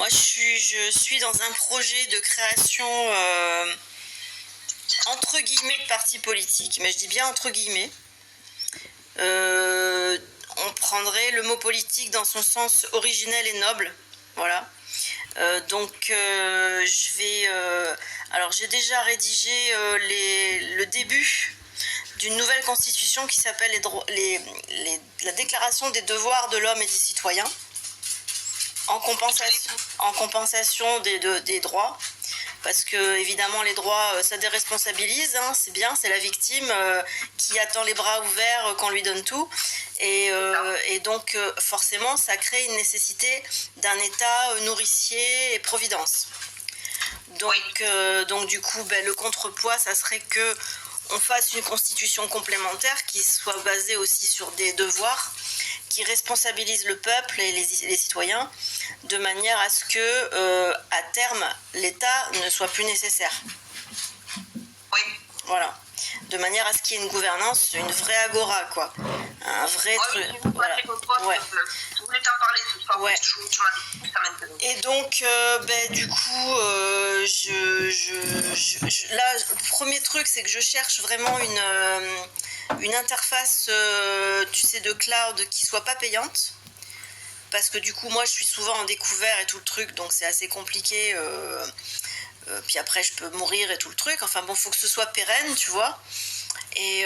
je suis dans un projet de création entre guillemets de parti politique, mais je dis bien entre guillemets. On prendrait le mot politique dans son sens originel et noble, voilà. Je vais... alors j'ai déjà rédigé le début d'une nouvelle constitution qui s'appelle la Déclaration des devoirs de l'homme et des citoyens, en compensation des droits. Parce que évidemment les droits ça déresponsabilise, hein, c'est bien, c'est la victime qui attend les bras ouverts qu'on lui donne tout, et donc forcément ça crée une nécessité d'un État nourricier et providence. Donc du coup le contrepoids ça serait que on fasse une constitution complémentaire qui soit basée aussi sur des devoirs, qui responsabilise le peuple et les citoyens de manière à ce que à terme l'État ne soit plus nécessaire. Oui. Voilà. De manière à ce qu'il y ait une gouvernance, une vraie agora, quoi. Un vrai truc. Voilà. Ouais. Je voulais t'en parler ce soir. Ouais. Tu m'as dit ça maintenant. Et donc, du coup, là, le premier truc, c'est que je cherche vraiment une interface, tu sais, de cloud qui soit pas payante. Parce que du coup, moi, je suis souvent en découvert et tout le truc, donc c'est assez compliqué. Puis après, je peux mourir et tout le truc. Enfin bon, faut que ce soit pérenne, tu vois. Et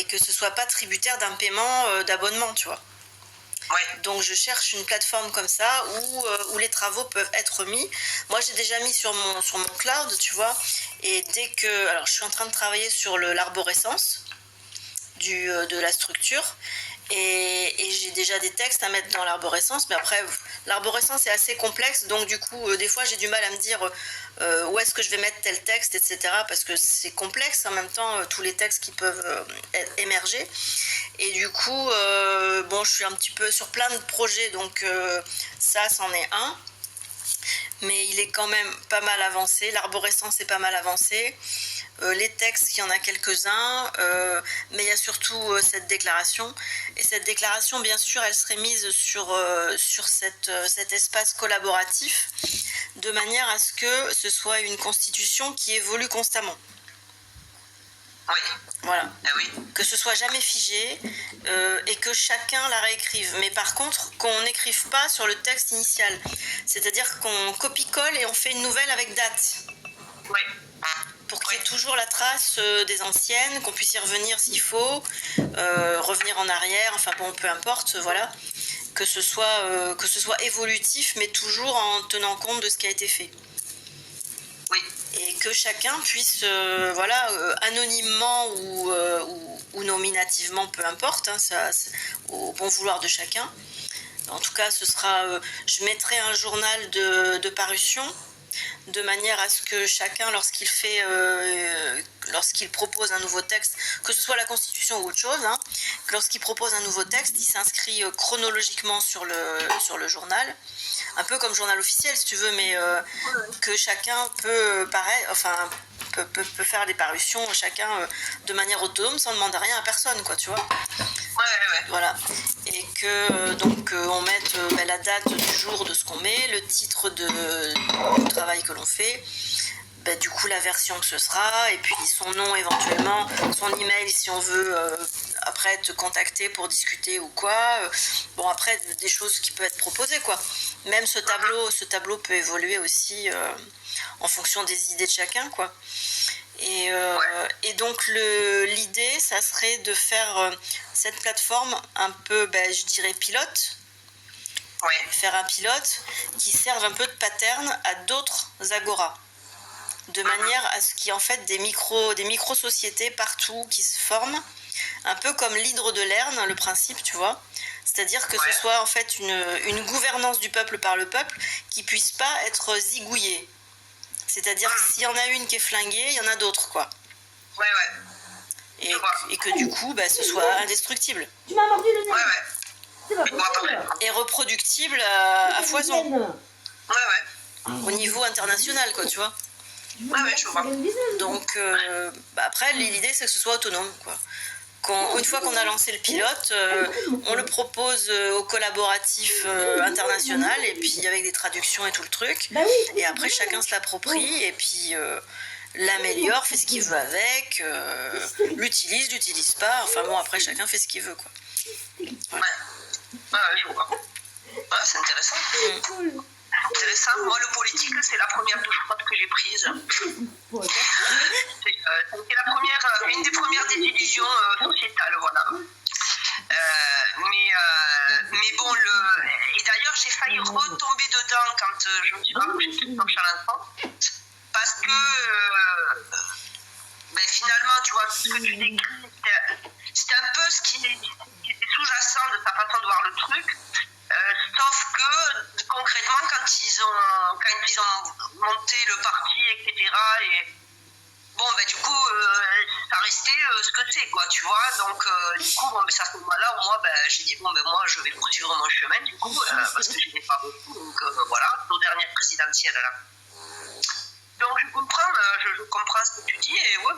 que ce soit pas tributaire d'un paiement d'abonnement, tu vois. Ouais. Donc je cherche une plateforme comme ça où les travaux peuvent être mis. Moi j'ai déjà mis sur mon cloud, tu vois. Et dès que... Alors je suis en train de travailler sur l'arborescence de la structure. Et j'ai déjà des textes à mettre dans l'arborescence, mais après l'arborescence est assez complexe, donc du coup des fois j'ai du mal à me dire où est-ce que je vais mettre tel texte, etc., parce que c'est complexe en même temps, tous les textes qui peuvent émerger. Et du coup bon, je suis un petit peu sur plein de projets, donc ça c'en est un, mais il est quand même pas mal avancé, l'arborescence est pas mal avancée. Les textes, il y en a quelques-uns, mais il y a surtout cette déclaration. Et cette déclaration, bien sûr, elle serait mise sur cet espace collaboratif, de manière à ce que ce soit une constitution qui évolue constamment. Oui. Voilà. Ah oui. Que ce soit jamais figé et que chacun la réécrive. Mais par contre, qu'on n'écrive pas sur le texte initial. C'est-à-dire qu'on copie-colle et on fait une nouvelle avec date. Oui. Pour qu'il y ait toujours la trace des anciennes, qu'on puisse y revenir s'il faut, revenir en arrière, enfin bon, peu importe, voilà. Que ce soit évolutif, mais toujours en tenant compte de ce qui a été fait. Oui. Et que chacun puisse, anonymement ou nominativement, peu importe, hein, ça, au bon vouloir de chacun. En tout cas, ce sera, je mettrai un journal de parution, de manière à ce que chacun, lorsqu'il propose un nouveau texte, que ce soit la Constitution ou autre chose, hein, que lorsqu'il propose un nouveau texte, il s'inscrit chronologiquement sur le journal, un peu comme journal officiel si tu veux, mais que chacun peut faire des parutions, chacun de manière autonome, sans demander rien à personne, quoi, tu vois. Ouais. Voilà. Et que on mette la date du jour de ce qu'on met, le titre du travail que l'on fait, du coup la version que ce sera, et puis son nom éventuellement, son email si on veut après te contacter pour discuter ou quoi. Bon, après des choses qui peuvent être proposées, quoi. Même ce tableau peut évoluer aussi en fonction des idées de chacun, quoi. Et donc l'idée, ça serait de faire cette plateforme un peu, je dirais, pilote. Ouais. Faire un pilote qui serve un peu de pattern à d'autres agoras. De manière à ce qu'il y ait en fait des micro-sociétés partout qui se forment. Un peu comme l'hydre de Lerne, le principe, tu vois. C'est-à-dire que ce soit en fait une gouvernance du peuple par le peuple qui puisse pas être zigouillée. C'est-à-dire que s'il y en a une qui est flinguée, il y en a d'autres, quoi. Ouais. Et que du coup, ce soit indestructible. Tu m'as mordu le nez. Ouais. C'est pas possible. Et reproductible à foison. Ouais. Au niveau international, quoi, tu vois. Ouais, je vois. Donc, après, l'idée, c'est que ce soit autonome, quoi. une fois qu'on a lancé le pilote, on le propose au collaboratif international et puis avec des traductions et tout le truc. Bah oui. Et après, chacun se l'approprie et puis l'améliore, fait ce qu'il veut avec, l'utilise pas. Enfin bon, après, chacun fait ce qu'il veut, quoi. Ouais, je vois. Ouais, c'est intéressant. Intéressant. Moi, le politique, c'est la première douche froide que j'ai prise. C'était une des premières désillusions sociétales, voilà. Mais bon, et d'ailleurs, j'ai failli retomber dedans quand je me suis rapprochée de Planche à l'enfant. Parce que finalement, tu vois, ce que tu décris, c'était un peu ce qui était sous-jacent de ta façon de voir le truc. Sauf que concrètement, quand ils ont monté le parti, etc., et bon, du coup, ça restait ce que c'est, quoi, tu vois. Donc, du coup, à ce moment-là, moi, j'ai dit, moi, je vais poursuivre mon chemin, du coup, parce que je n'ai pas beaucoup. Donc, voilà, aux dernières présidentielles, là. Donc, je comprends ce que tu dis, et ouais,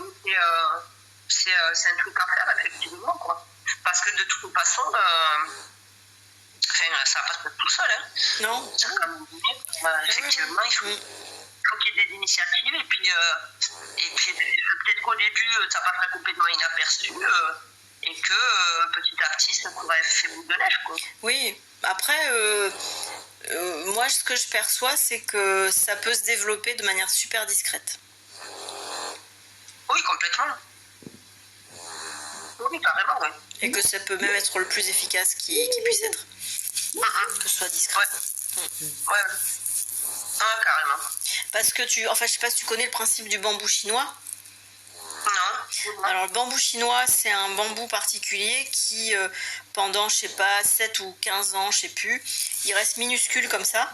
c'est un truc à faire, effectivement, quoi. Parce que de toute façon, ça va pas se faire tout seul, hein. Non. Effectivement, il faut qu'il y ait des initiatives, et puis peut-être qu'au début, ça passerait complètement inaperçu, et que petit à petit, ça pourrait faire boule de neige, quoi. Oui, après, moi, ce que je perçois, c'est que ça peut se développer de manière super discrète. Oui, complètement. Oui, carrément, oui. Et que ça peut même être le plus efficace qui puisse être. Que ce soit discret. Ouais. Ah, carrément. Parce que je sais pas si tu connais le principe du bambou chinois. Non. Alors, le bambou chinois, c'est un bambou particulier qui, pendant, je sais pas, 7 ou 15 ans, je sais plus, il reste minuscule comme ça.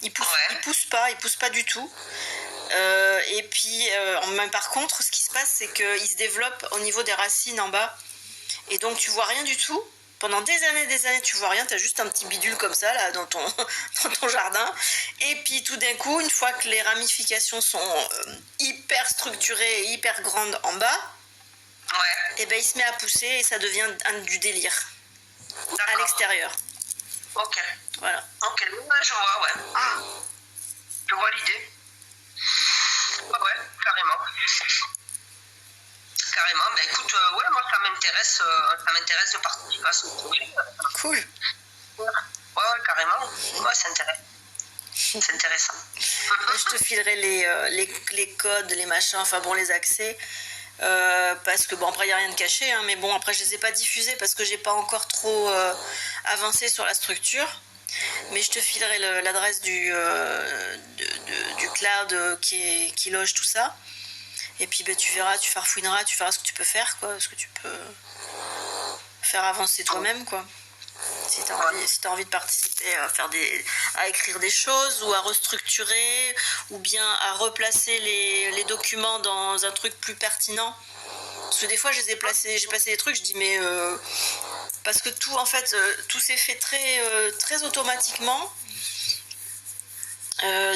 Il pousse pas du tout. Et puis, par contre, ce qui se passe, c'est qu'il se développe au niveau des racines en bas. Et donc, tu vois rien du tout. Pendant des années, tu vois rien. Tu as juste un petit bidule comme ça, là, dans ton jardin. Et puis, tout d'un coup, une fois que les ramifications sont hyper structurées et hyper grandes en bas, et il se met à pousser et ça devient du délire. D'accord. À l'extérieur. Ok. Voilà. Ok, je vois, ouais. Je vois l'idée. Ouais, carrément. Carrément. Écoute, moi ça m'intéresse de participer à ce projet. Cool. Ouais, carrément. Ouais, c'est intéressant. C'est intéressant. Je te filerai les codes, les machins, enfin bon, les accès. Parce que après il n'y a rien de caché, hein, mais bon, après je les ai pas diffusés parce que j'ai pas encore trop avancé sur la structure. Mais je te filerai l'adresse du cloud qui loge tout ça. Et puis tu verras, tu farfouineras, tu feras ce que tu peux faire, quoi, ce que tu peux faire avancer toi-même, quoi. Si tu as envie de participer à écrire des choses ou à restructurer ou bien à replacer les documents dans un truc plus pertinent. Parce que des fois j'ai placé des trucs, je dis mais parce que tout en fait tout s'est fait très automatiquement.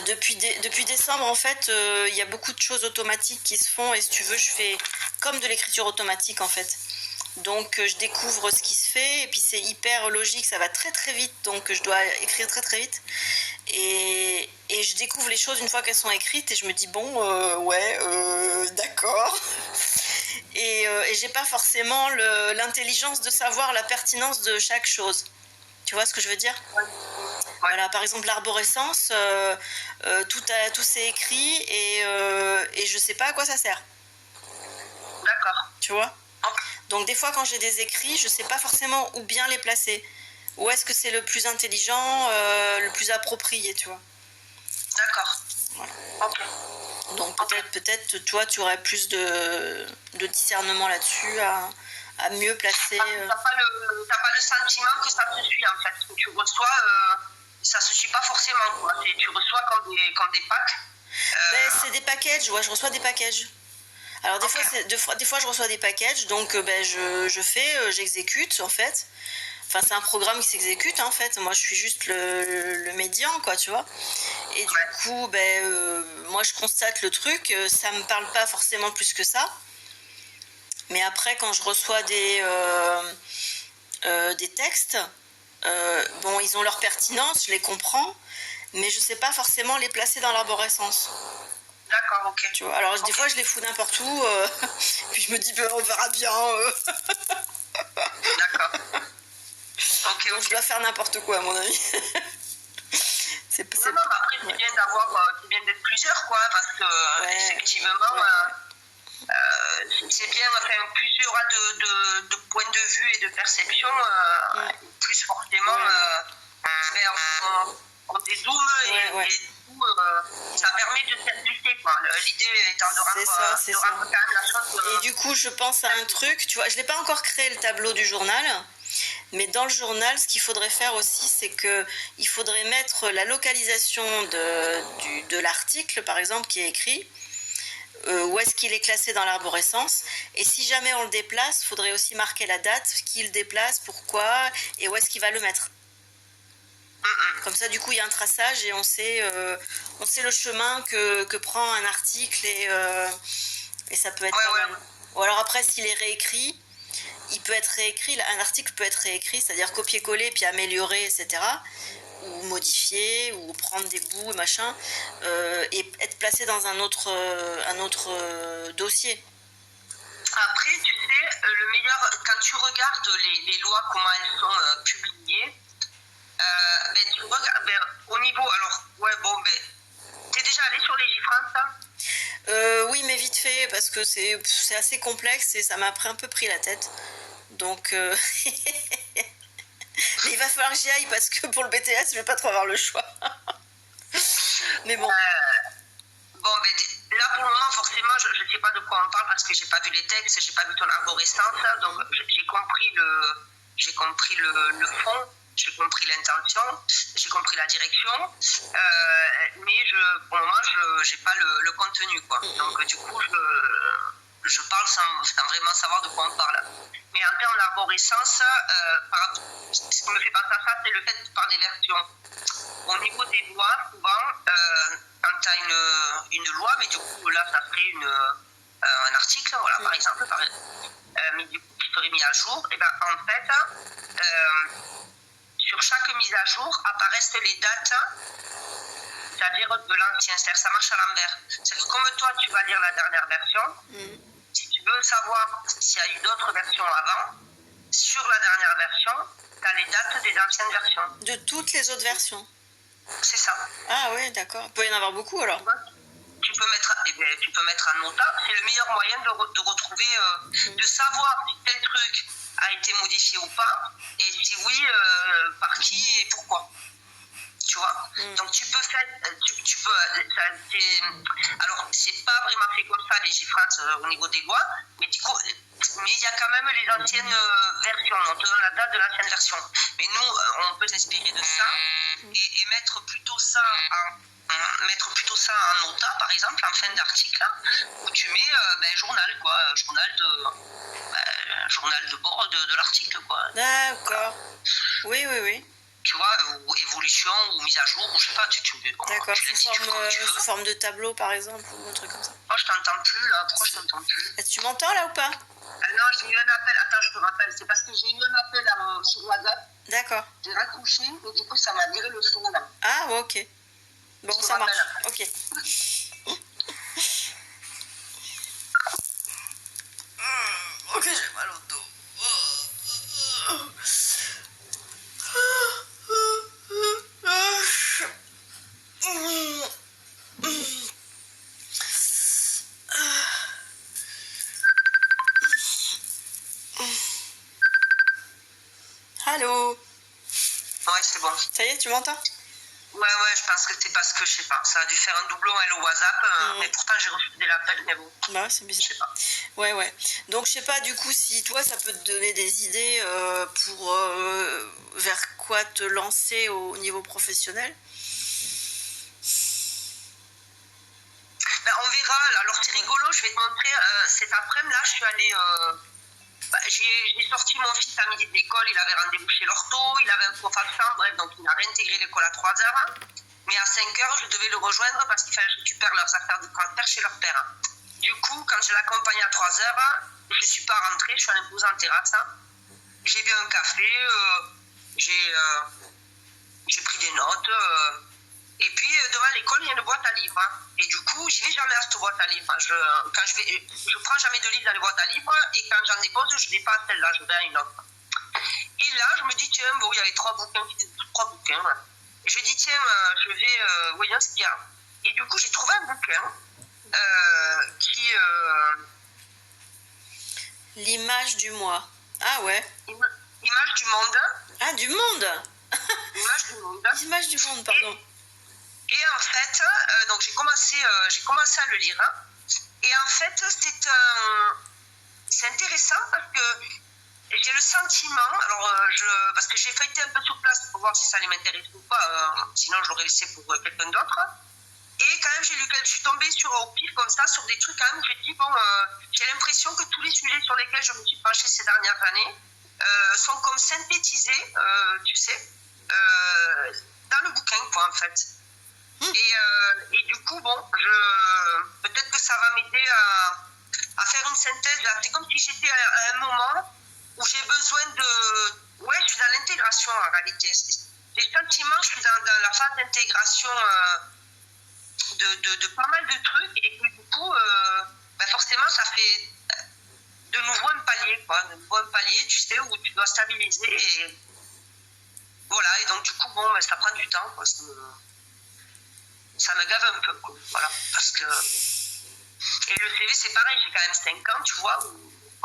Depuis décembre en fait il y a beaucoup de choses automatiques qui se font et si tu veux je fais comme de l'écriture automatique en fait. Donc je découvre ce qui se fait et puis c'est hyper logique, ça va très très vite donc je dois écrire très très vite et je découvre les choses une fois qu'elles sont écrites et je me dis d'accord et j'ai pas forcément l'intelligence de savoir la pertinence de chaque chose. Tu vois ce que je veux dire ? Voilà, par exemple l'arborescence, tout s'est écrit et je sais pas à quoi ça sert. D'accord. Tu vois ? Donc des fois quand j'ai des écrits, je sais pas forcément où bien les placer. Où est-ce que c'est le plus intelligent, le plus approprié, tu vois. D'accord. Voilà. Ok. Donc peut-être toi tu aurais plus de discernement là-dessus à mieux placer. T'as pas le sentiment que ça te suit en fait. Que tu reçois, ça se suit pas forcément quoi. Tu reçois comme des packs. C'est des packages, ouais, je reçois des packages. Alors des fois je reçois des packages, donc j'exécute en fait. Enfin c'est un programme qui s'exécute en fait. Moi je suis juste le médian quoi, tu vois. Et du coup moi je constate le truc, ça me parle pas forcément plus que ça. Mais après, quand je reçois des textes, bon, ils ont leur pertinence, je les comprends, mais je sais pas forcément les placer dans l'arborescence. D'accord, ok. Tu vois, alors des fois je les fous n'importe où, puis je me dis ben, on verra bien. D'accord. Ok, Donc je dois faire n'importe quoi à mon avis. Non, mais après c'est bien c'est bien d'être plusieurs, quoi, parce que effectivement, c'est bien, enfin, plus il y aura de points de vue et de perception, plus forcément, on dézoome et du coup, ça permet de simplifier, quoi. L'idée étant de rendre quand même la chose. Et du coup, je pense à un truc, tu vois, je n'ai pas encore créé le tableau du journal. Mais dans le journal, ce qu'il faudrait faire aussi, c'est qu'il faudrait mettre la localisation de l'article, par exemple, qui est écrit, où est-ce qu'il est classé dans l'arborescence. Et si jamais on le déplace, il faudrait aussi marquer la date, qui le déplace, pourquoi, et où est-ce qu'il va le mettre. Comme ça, du coup, il y a un traçage et on sait le chemin que prend un article et ça peut être pas mal. Ou alors après, s'il est réécrit, il peut être réécrit, un article peut être réécrit, c'est-à-dire copier-coller puis améliorer, etc. Ou modifier, ou prendre des bouts et machin, et être placé dans un autre dossier. Après, tu sais, le meilleur, quand tu regardes les lois, comment elles sont publiées, tu regardes, au niveau, alors, t'es déjà allé sur Légifrance, ça? Oui, mais vite fait, parce que c'est assez complexe et ça m'a un peu pris la tête. Donc, mais il va falloir que j'y aille parce que pour le BTS, je vais pas trop avoir le choix. Mais bon. Là, pour le moment, forcément, je ne sais pas de quoi on parle parce que j'ai pas vu les textes, j'ai pas vu ton arborescence, donc j'ai compris le fond. J'ai compris l'intention, j'ai compris la direction, mais pour le moment, je n'ai pas le contenu, quoi. Donc, du coup, je parle sans vraiment savoir de quoi on parle. Mais en termes d'arborescence, ce qui me fait penser à ça, c'est le fait de parler des versions. Au niveau des lois, souvent, quand tu as une loi, mais du coup, là, ça serait un article, voilà, par exemple, mais du coup, qui serait mis à jour, et ben en fait, sur chaque mise à jour apparaissent les dates, c'est-à-dire de l'ancien. C'est-à-dire ça marche à l'envers. C'est que comme toi, tu vas lire la dernière version, si tu veux savoir s'il y a eu d'autres versions avant, sur la dernière version, tu as les dates des anciennes versions. De toutes les autres versions. C'est ça. Ah ouais, d'accord. Il peut y en avoir beaucoup alors. Tu peux mettre un nota. C'est le meilleur moyen de retrouver, de savoir si tel truc a été modifié ou pas, et si oui, par qui et pourquoi. Tu vois. Donc tu peux faire, alors c'est pas vraiment fait comme ça Légifrance au niveau des lois, mais il y a quand même les anciennes versions, on te donne la date de l'ancienne version. Mais nous, on peut s'inspirer de ça et mettre plutôt ça en nota, par exemple, en fin d'article, où tu mets journal, quoi, journal de bord de l'article, quoi. D'accord. Oui. Tu vois, ou évolution, ou mise à jour, ou je sais pas, d'accord, sous forme de tableau, par exemple, ou un truc comme ça. Oh, je t'entends plus, là. Pourquoi je t'entends plus? Est-ce que tu m'entends, là, ou pas? Non, j'ai eu un appel. Attends, je te rappelle. C'est parce que j'ai eu un appel sur WhatsApp. D'accord. J'ai raccroché, et du coup, ça m'a viré le son, là. Ah, ok. Bon, ça marche. Ok. Ok, j'ai mal au dos. Allô? Ouais, c'est bon. Ça y est, tu m'entends? Ouais, je pense que c'est parce que, je sais pas, ça a dû faire un doublon avec le WhatsApp, mais pourtant j'ai refusé l'appel, mais bon. Bah, c'est bizarre. Je sais pas. Ouais. Donc, je sais pas, du coup, si toi, ça peut te donner des idées pour vers quoi te lancer au niveau professionnel. On verra. Alors, c'est rigolo, je vais te montrer. Cet après-midi, là, je suis allée... j'ai sorti mon fils à midi de l'école, il avait rendez-vous chez l'ortho, il avait un prof absent, bref, donc il a réintégré l'école à 3h. Mais à 5h, je devais le rejoindre parce qu'il fallait que je récupère leurs affaires de transfert chez leur père. Du coup, quand je l'accompagne à 3h, je ne suis pas rentrée, je suis allée me poser en terrasse. Hein. J'ai bu un café, j'ai pris des notes. Et puis, devant l'école, il y a une boîte à livres. Hein. Et du coup, je ne vais jamais à cette boîte à livres. Hein. Je prends jamais de livres dans les boîtes à livres. Et quand j'en dépose, je ne vais pas à celle-là, je vais à une autre. Et là, je me dis, tiens, bon, il y avait 3 bouquins. Ouais. Et je dis, tiens, je vais voyons ce qu'il y a. Et du coup, j'ai trouvé un bouquin qui... L'image du moi. Ah ouais. Image du monde. Ah, du monde. Image du monde. Image du monde, pardon. Et en fait, donc j'ai commencé à le lire. Hein. Et en fait, c'est intéressant parce que j'ai le sentiment, alors parce que j'ai feuilleté un peu sur place pour voir si ça allait m'intéresser ou pas, sinon je l'aurais laissé pour quelqu'un d'autre. Et quand même, je suis tombée au pif comme ça, sur des trucs quand même où j'ai dit, bon, j'ai l'impression que tous les sujets sur lesquels je me suis penchée ces dernières années sont comme synthétisés, tu sais, dans le bouquin, quoi, en fait. Et du coup, bon, peut-être que ça va m'aider à faire une synthèse. Là, c'est comme si j'étais à un moment où j'ai besoin de... Ouais, je suis dans l'intégration en réalité. J'ai le sentiment que je suis dans la phase d'intégration de pas mal de trucs et que du coup, forcément, ça fait de nouveau un palier, quoi. De nouveau un palier, tu sais, où tu dois stabiliser et voilà. Et donc, du coup, bon, ça prend du temps, quoi. Ça me gave un peu, quoi. Voilà, parce que... Et le CV, c'est pareil, j'ai quand même 5 ans, tu vois,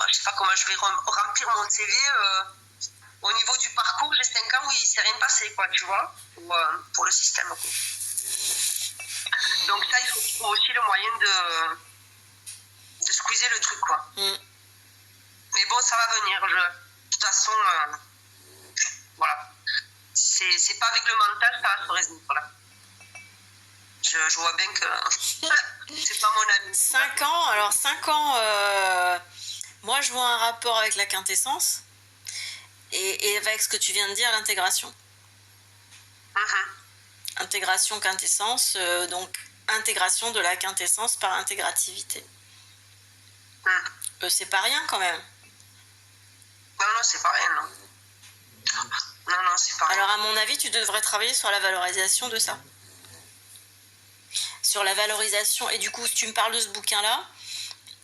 je sais pas comment je vais remplir mon CV. Au niveau du parcours, j'ai 5 ans où il ne s'est rien passé, quoi, tu vois, pour le système, quoi. Donc ça, il faut trouver aussi le moyen de squeezer le truc, quoi. Mais bon, ça va venir. De toute façon, voilà. C'est pas avec le mental, ça va se résoudre, voilà. Je vois bien que c'est pas mon ami. 5 ans, alors 5 ans, moi je vois un rapport avec la quintessence et avec ce que tu viens de dire, l'intégration. Intégration, quintessence, donc intégration de la quintessence par intégrativité. C'est pas rien quand même. Non, c'est pas rien, non. Non, c'est pas rien. Alors à mon avis, tu devrais travailler sur la valorisation de ça. Sur la valorisation, et du coup, si tu me parles de ce bouquin-là,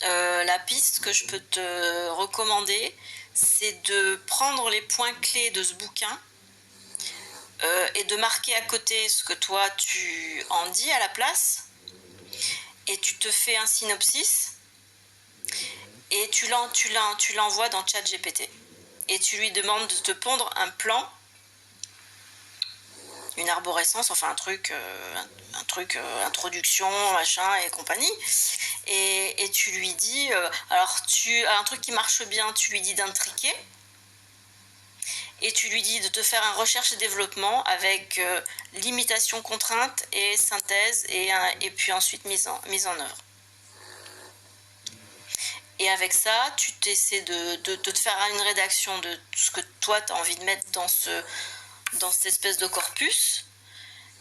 la piste que je peux te recommander, c'est de prendre les points clés de ce bouquin et de marquer à côté ce que toi tu en dis à la place, et tu te fais un synopsis et tu l'envoies dans ChatGPT et tu lui demandes de te pondre un plan, une arborescence, enfin un truc introduction, machin et compagnie, et tu lui dis, un truc qui marche bien, tu lui dis d'intriquer, et tu lui dis de te faire un recherche et développement avec limitation, contrainte et synthèse, et puis ensuite mise en œuvre. Et avec ça, tu t'essaies de te faire une rédaction de ce que toi tu as envie de mettre dans cette espèce de corpus,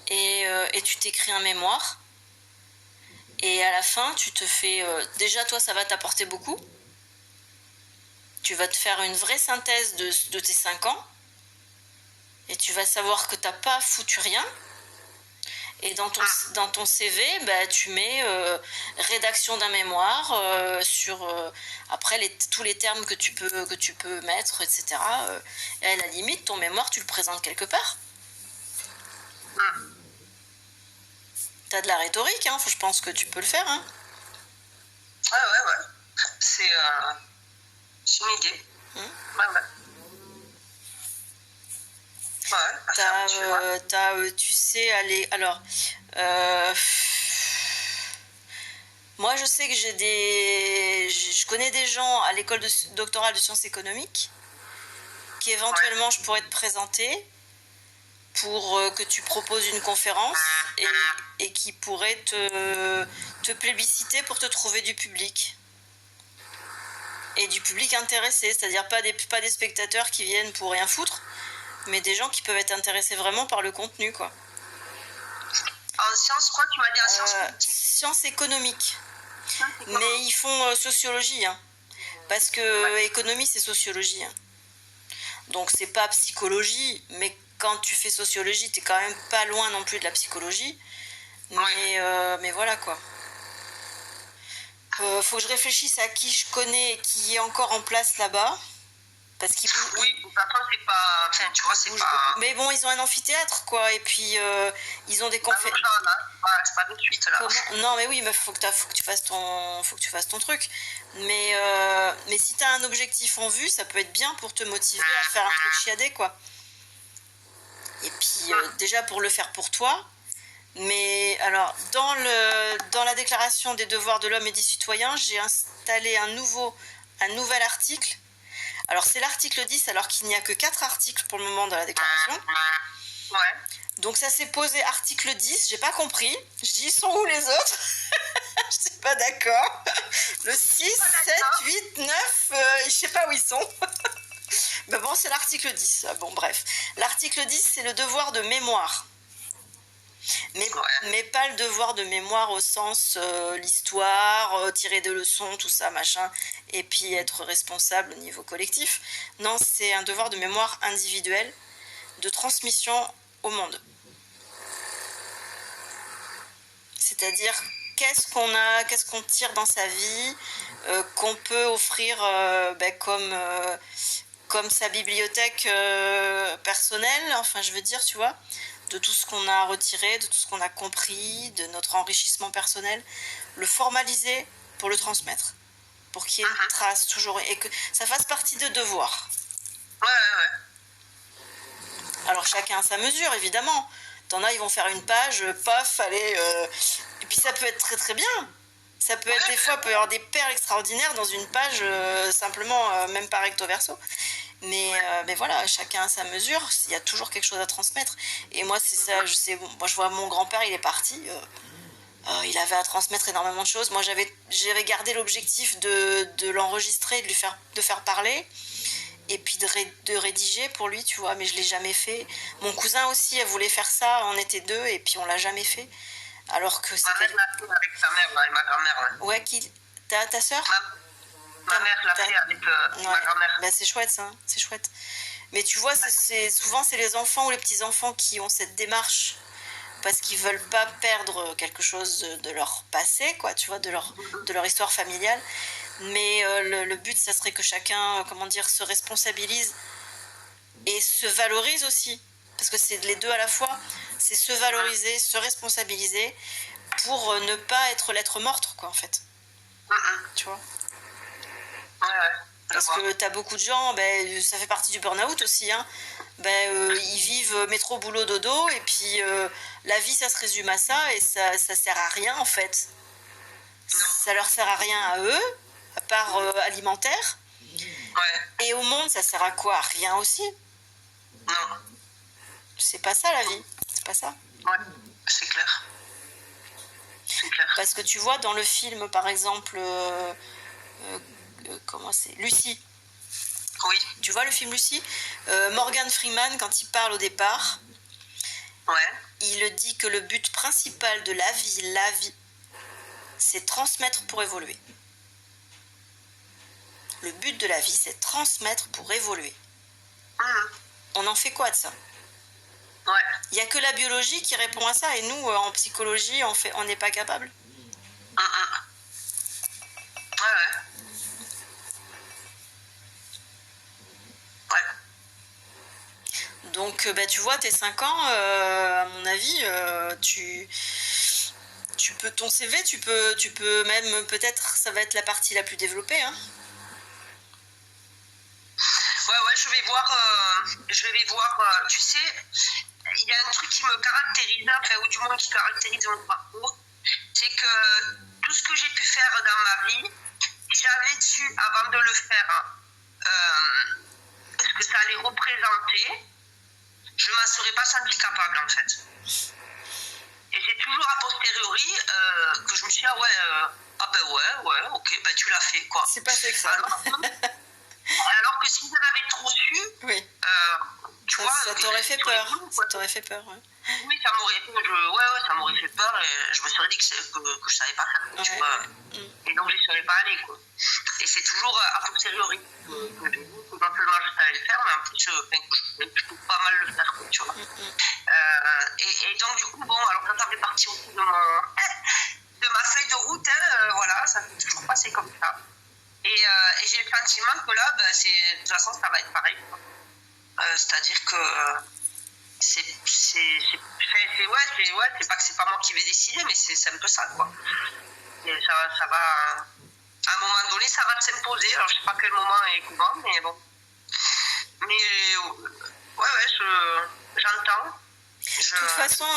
et tu t'écris un mémoire, et à la fin tu te fais déjà, toi ça va t'apporter beaucoup, tu vas te faire une vraie synthèse de tes 5 ans, et tu vas savoir que t'as pas foutu rien, et dans ton CV, tu mets rédaction d'un mémoire sur après tous les termes que tu peux mettre, etc. Et à la limite, ton mémoire, tu le présentes quelque part. T'as de la rhétorique, hein, je pense que tu peux le faire. Hein. Ouais. C'est une idée. Tu sais, aller. Alors, moi, je sais que je connais des gens à l'école doctorale de sciences économiques qui éventuellement je pourrais te présenter pour que tu proposes une conférence et qui pourraient te plébisciter pour te trouver du public. Et du public intéressé, c'est-à-dire pas des spectateurs qui viennent pour rien foutre, mais des gens qui peuvent être intéressés vraiment par le contenu, quoi. En sciences, quoi, tu m'as dit en sciences politiques ? Sciences économiques. Mais ils font sociologie, hein. Parce que économie, c'est sociologie. Hein. Donc, c'est pas psychologie, mais quand tu fais sociologie, t'es quand même pas loin non plus de la psychologie. Mais voilà, quoi. Faut que je réfléchisse à qui je connais et qui est encore en place là-bas. Parce qu'ils bougent. Oui, de toute façon, c'est pas. Enfin, tu vois, c'est pas. Beaucoup. Mais bon, ils ont un amphithéâtre, quoi. Et puis, ils ont des conférences. C'est pas de suite, là. Non, mais oui, mais faut que tu fasses ton truc. Mais si t'as un objectif en vue, ça peut être bien pour te motiver à faire un truc chiadé, quoi. Et puis, déjà pour le faire pour toi. Mais alors, dans la déclaration des devoirs de l'homme et des citoyens, j'ai installé un nouvel article. Alors, c'est l'article 10, alors qu'il n'y a que 4 articles pour le moment dans la déclaration. Ouais. Donc, ça s'est posé article 10, j'ai pas compris. Je dis, ils sont où les autres? Je suis pas d'accord. Le 6, 7, 8, 9, je sais pas où ils sont. Mais bon, c'est l'article 10. Bon, bref. L'article 10, c'est le devoir de mémoire. Mais pas le devoir de mémoire au sens l'histoire, tirer des leçons, tout ça, machin, et puis être responsable au niveau collectif. Non, c'est un devoir de mémoire individuel, de transmission au monde. C'est-à-dire, qu'est-ce qu'on tire dans sa vie, qu'on peut offrir comme sa bibliothèque personnelle, enfin je veux dire, tu vois, de tout ce qu'on a retiré, de tout ce qu'on a compris, de notre enrichissement personnel, le formaliser pour le transmettre, pour qu'il y ait une trace toujours, et que ça fasse partie de devoirs. Ouais. Alors chacun à sa mesure, évidemment. T'en as, ils vont faire une page, paf, allez... Et puis ça peut être très très bien. Ça peut être des fois, il peut y avoir des perles extraordinaires dans une page, simplement, même pas recto verso. Mais voilà, chacun à sa mesure, il y a toujours quelque chose à transmettre. Et moi, c'est ça, moi je vois mon grand-père, il est parti, il avait à transmettre énormément de choses. Moi, j'avais gardé l'objectif de l'enregistrer, de faire parler, et puis de rédiger pour lui, tu vois, mais je l'ai jamais fait. Mon cousin aussi, elle voulait faire ça, on était 2, et puis on l'a jamais fait. Alors que c'était... Ma mère l'a fait avec sa mère, et ma grand-mère. Ouais, ta sœur? Ma mère l'a fait avec ma grand-mère. Bah, c'est chouette, ça, c'est chouette. Mais tu vois, souvent, c'est les enfants ou les petits-enfants qui ont cette démarche parce qu'ils veulent pas perdre quelque chose de leur passé, quoi, tu vois, de leur histoire familiale. Mais le but, ça serait que chacun, se responsabilise et se valorise aussi. Parce que c'est les deux à la fois. C'est se valoriser, se responsabiliser pour ne pas être lettre morte, quoi, en fait. Tu vois? Ouais. Parce que t'as beaucoup de gens, ça fait partie du burn-out aussi, hein. Ils vivent métro, boulot, dodo, et puis la vie, ça se résume à ça, et ça sert à rien, en fait. Ça leur sert à rien à eux, à part alimentaire. Ouais. Et au monde, ça sert à quoi? À rien aussi. Non. C'est pas ça, la vie. C'est pas ça. Ouais, c'est clair. C'est clair. Parce que tu vois, dans le film, par exemple... comment c'est? Lucie. Oui. Tu vois le film Lucie? Morgan Freeman, quand il parle au départ, il dit que le but principal de la vie, c'est transmettre pour évoluer. Le but de la vie, c'est transmettre pour évoluer. On en fait quoi de ça? Il n'y a que la biologie qui répond à ça, et nous, en psychologie, on n'est pas capable. Donc, tu vois, tes 5 ans, à mon avis, tu peux, ton CV, tu peux même, peut-être, ça va être la partie la plus développée, hein. Ouais, je vais voir, tu sais, il y a un truc qui me caractérise, enfin, ou du moins qui caractérise mon parcours, c'est que tout ce que j'ai pu faire dans ma vie, si j'avais su, avant de le faire, ce que ça allait représenter, je ne m'en serais pas sentie capable, en fait. Et c'est toujours a posteriori que je me suis dit, ok, tu l'as fait, quoi. C'est pas fait que ça. Alors que si j'en avais trop su, oui. tu vois... Ça t'aurait fait peur. Ça t'aurait fait peur, ouais. Oui, ça m'aurait ça m'aurait fait peur et je me serais dit que je savais pas faire, tu vois. Et donc, j'y serais pas allée, quoi. Et c'est toujours a posteriori que j'ai vu que non seulement je savais le faire, mais en plus, je peux pas mal le faire, quoi, tu vois. Et donc, du coup, bon, alors ça fait partie aussi de ma feuille de route, hein, voilà, ça fait toujours passer comme ça. Et j'ai le sentiment que là, ben, de toute façon, ça va être pareil, quoi. C'est-à-dire que c'est pas que c'est pas moi qui vais décider, mais c'est un peu ça, quoi. Et ça va, à un moment donné, ça va s'imposer. Alors, je sais pas quel moment et comment, mais bon. Mais, j'entends. De toute façon,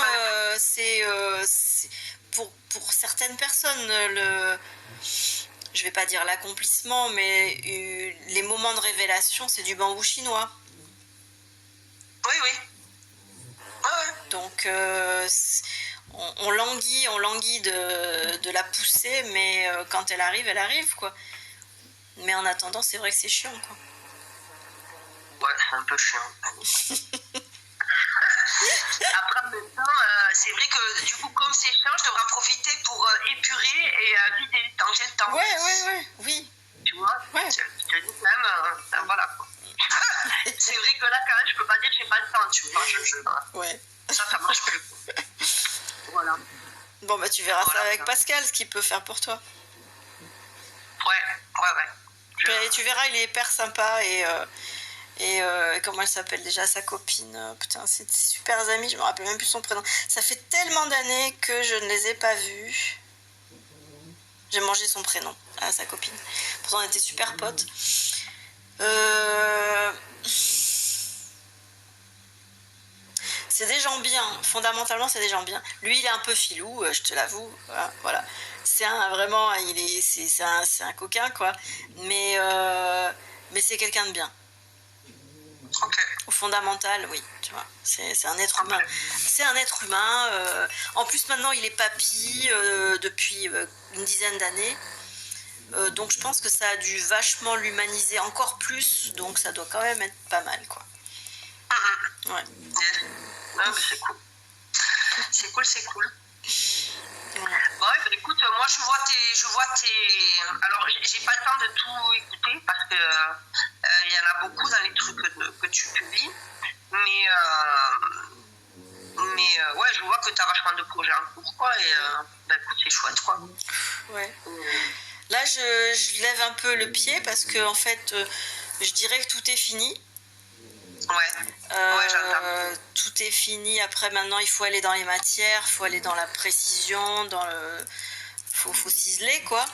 c'est pour certaines personnes, je vais pas dire l'accomplissement, mais les moments de révélation, c'est du bambou chinois. Oui, oui. Ouais. Donc, on languit de la pousser, mais quand elle arrive, quoi. Mais en attendant, c'est vrai que c'est chiant, quoi. Ouais, c'est un peu chiant. Après, en même temps, c'est vrai que du coup, comme c'est chiant, je devrais en profiter pour épurer et vider tant que j'ai le temps. Oui. Tu vois, ouais. Je te dis quand même, voilà, quoi. C'est vrai que là, quand même, je peux pas dire que j'ai pas le temps, tu vois. Ouais. Ça marche plus. Voilà. Bon, bah, tu verras ça avec Pascal, ce qu'il peut faire pour toi. Ouais. Et tu verras, il est hyper sympa et comment elle s'appelle déjà, sa copine, putain, c'est des super amis, je me rappelle même plus son prénom. Ça fait tellement d'années que je ne les ai pas vus. J'ai mangé son prénom, sa copine. Pourtant, on était super potes. C'est des gens bien, fondamentalement c'est des gens bien. Lui il est un peu filou, je te l'avoue, voilà. C'est vraiment, c'est un coquin, quoi. Mais c'est quelqu'un de bien. Okay. Au fondamental, oui, tu vois, c'est un être humain. C'est un être humain. En plus maintenant il est papy depuis une dizaine d'années. Donc je pense que ça a dû vachement l'humaniser encore plus, donc ça doit quand même être pas mal, quoi. Ouais. Non, mais c'est cool. C'est cool. Ouais. Bon, bah, écoute, moi je vois tes. Alors, j'ai pas le temps de tout écouter parce que il y en a beaucoup dans les trucs que tu publies. Mais ouais, je vois que tu as vachement de projets en cours, quoi. Et bah, écoute, c'est chouette, quoi. Ouais. Là, je lève un peu le pied parce que, en fait, je dirais que tout est fini. Ouais, j'entends. Tout est fini. Après, maintenant, il faut aller dans les matières, il faut aller dans la précision, faut ciseler, quoi.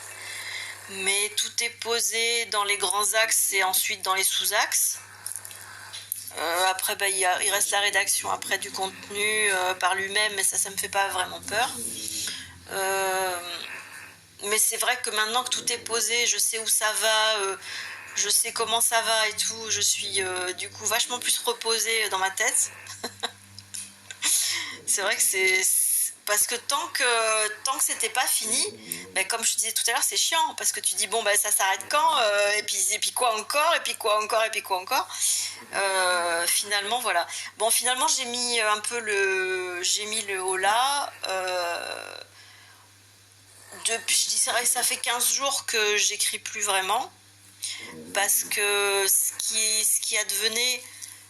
Mais tout est posé dans les grands axes et ensuite dans les sous-axes. Après, bah, il reste la rédaction après du contenu par lui-même, mais ça me fait pas vraiment peur. Mais c'est vrai que maintenant que tout est posé, je sais où ça va, je sais comment ça va et tout, je suis du coup vachement plus reposée dans ma tête. C'est vrai que c'est parce que tant que c'était pas fini, ben, comme je te disais tout à l'heure, c'est chiant parce que tu dis bon ben ça s'arrête quand et puis quoi encore et puis quoi encore et puis quoi encore. Finalement voilà. Bon finalement j'ai mis un peu le holà. Depuis, je dirais que ça fait 15 jours que j'écris plus vraiment parce que ce qui advenait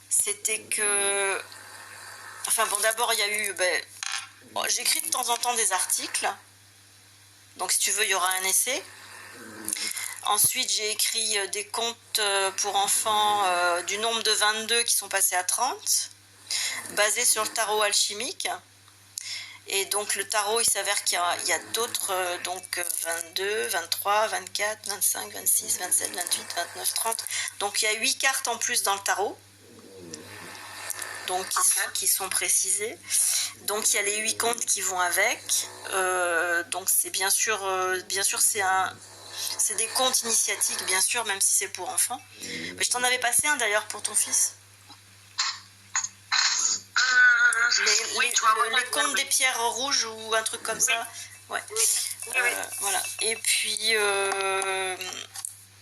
c'était que enfin bon d'abord il y a eu j'écris de temps en temps des articles donc si tu veux il y aura un essai. Ensuite j'ai écrit des contes pour enfants du nombre de 22 qui sont passés à 30 basés sur le tarot alchimique. Et donc le tarot, il s'avère qu'il y a d'autres, donc 22, 23, 24, 25, 26, 27, 28, 29, 30. Donc il y a 8 cartes en plus dans le tarot, donc qui sont précisées. Donc il y a les 8 contes qui vont avec. Donc c'est bien sûr c'est des contes initiatiques, bien sûr, même si c'est pour enfants. Mais je t'en avais passé un d'ailleurs pour ton fils. Les contes des pierres rouges ou un truc comme ça. Ouais. Voilà. Et puis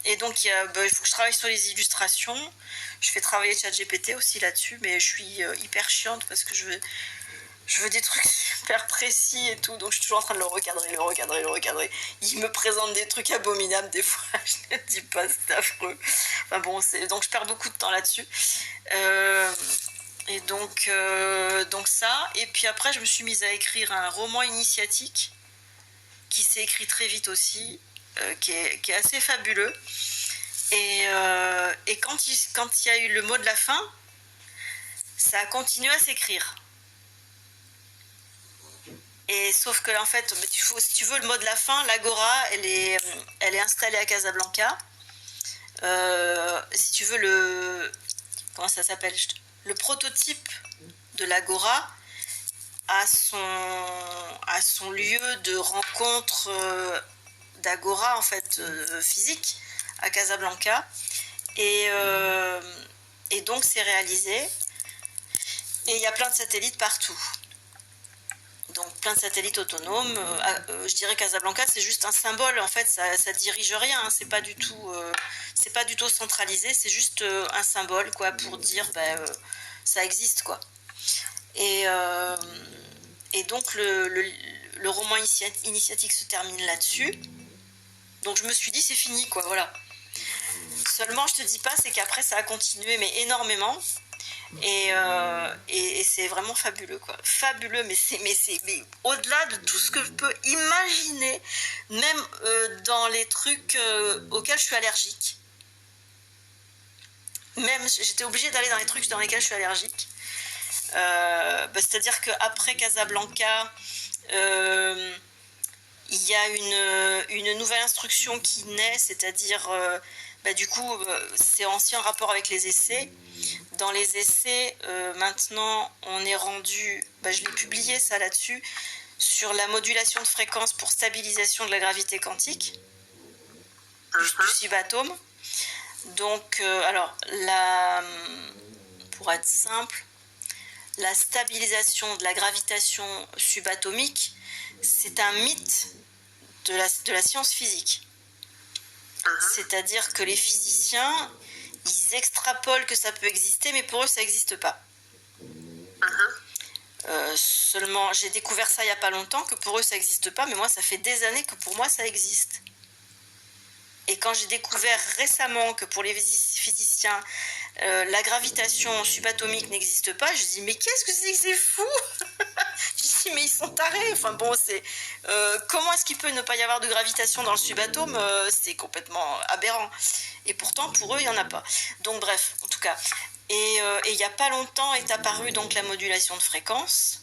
et donc il faut que je travaille sur les illustrations. Je fais travailler ChatGPT aussi là-dessus, mais je suis hyper chiante parce que je je veux des trucs super précis et tout, donc je suis toujours en train de le recadrer. Il me présente des trucs abominables des fois, je ne dis pas, c'est affreux. Enfin bon, donc je perds beaucoup de temps là-dessus. Et donc ça, et puis après je me suis mise à écrire un roman initiatique qui s'est écrit très vite aussi, qui est assez fabuleux. Et quand il y a eu le mot de la fin, ça a continué à s'écrire. Et sauf que en fait, si tu veux le mot de la fin, l'Agora, elle est installée à Casablanca. Si tu veux comment ça s'appelle, le prototype de l'Agora a son lieu de rencontre d'Agora en fait physique à Casablanca. Et donc c'est réalisé. Et il y a plein de satellites partout. Donc plein de satellites autonomes. Je dirais Casablanca, c'est juste un symbole. En fait, ça dirige rien. Hein. C'est pas du tout centralisé. C'est juste un symbole, quoi, pour dire ça existe, quoi. Et donc le roman initiatique se termine là-dessus. Donc je me suis dit c'est fini, quoi. Voilà. Seulement, je te dis pas, c'est qu'après ça a continué, mais énormément. Et c'est vraiment fabuleux, quoi. Fabuleux, mais au-delà de tout ce que je peux imaginer, même dans les trucs auxquels je suis allergique. Même, j'étais obligée d'aller dans les trucs dans lesquels je suis allergique. C'est-à-dire qu'après Casablanca, il y a une nouvelle instruction qui naît, c'est-à-dire, du coup, c'est aussi en rapport avec les essais. Dans les essais, maintenant, on est rendu, je l'ai publié ça là-dessus, sur la modulation de fréquence pour stabilisation de la gravité quantique du subatome. Donc, alors, pour être simple, la stabilisation de la gravitation subatomique, c'est un mythe de la science physique. C'est-à-dire que les physiciens, ils extrapolent que ça peut exister, mais pour eux, ça n'existe pas. Seulement, j'ai découvert ça il n'y a pas longtemps, que pour eux, ça n'existe pas, mais moi, ça fait des années que pour moi, ça existe. Et quand j'ai découvert récemment que pour les physiciens, la gravitation subatomique n'existe pas, je dis mais qu'est-ce que c'est que c'est fou. Je dis mais ils sont tarés. Enfin bon, comment est-ce qu'il peut ne pas y avoir de gravitation dans le subatome, c'est complètement aberrant. Et pourtant pour eux il n'y en a pas. Donc bref, en tout cas. Et il n'y a pas longtemps est apparue donc la modulation de fréquence.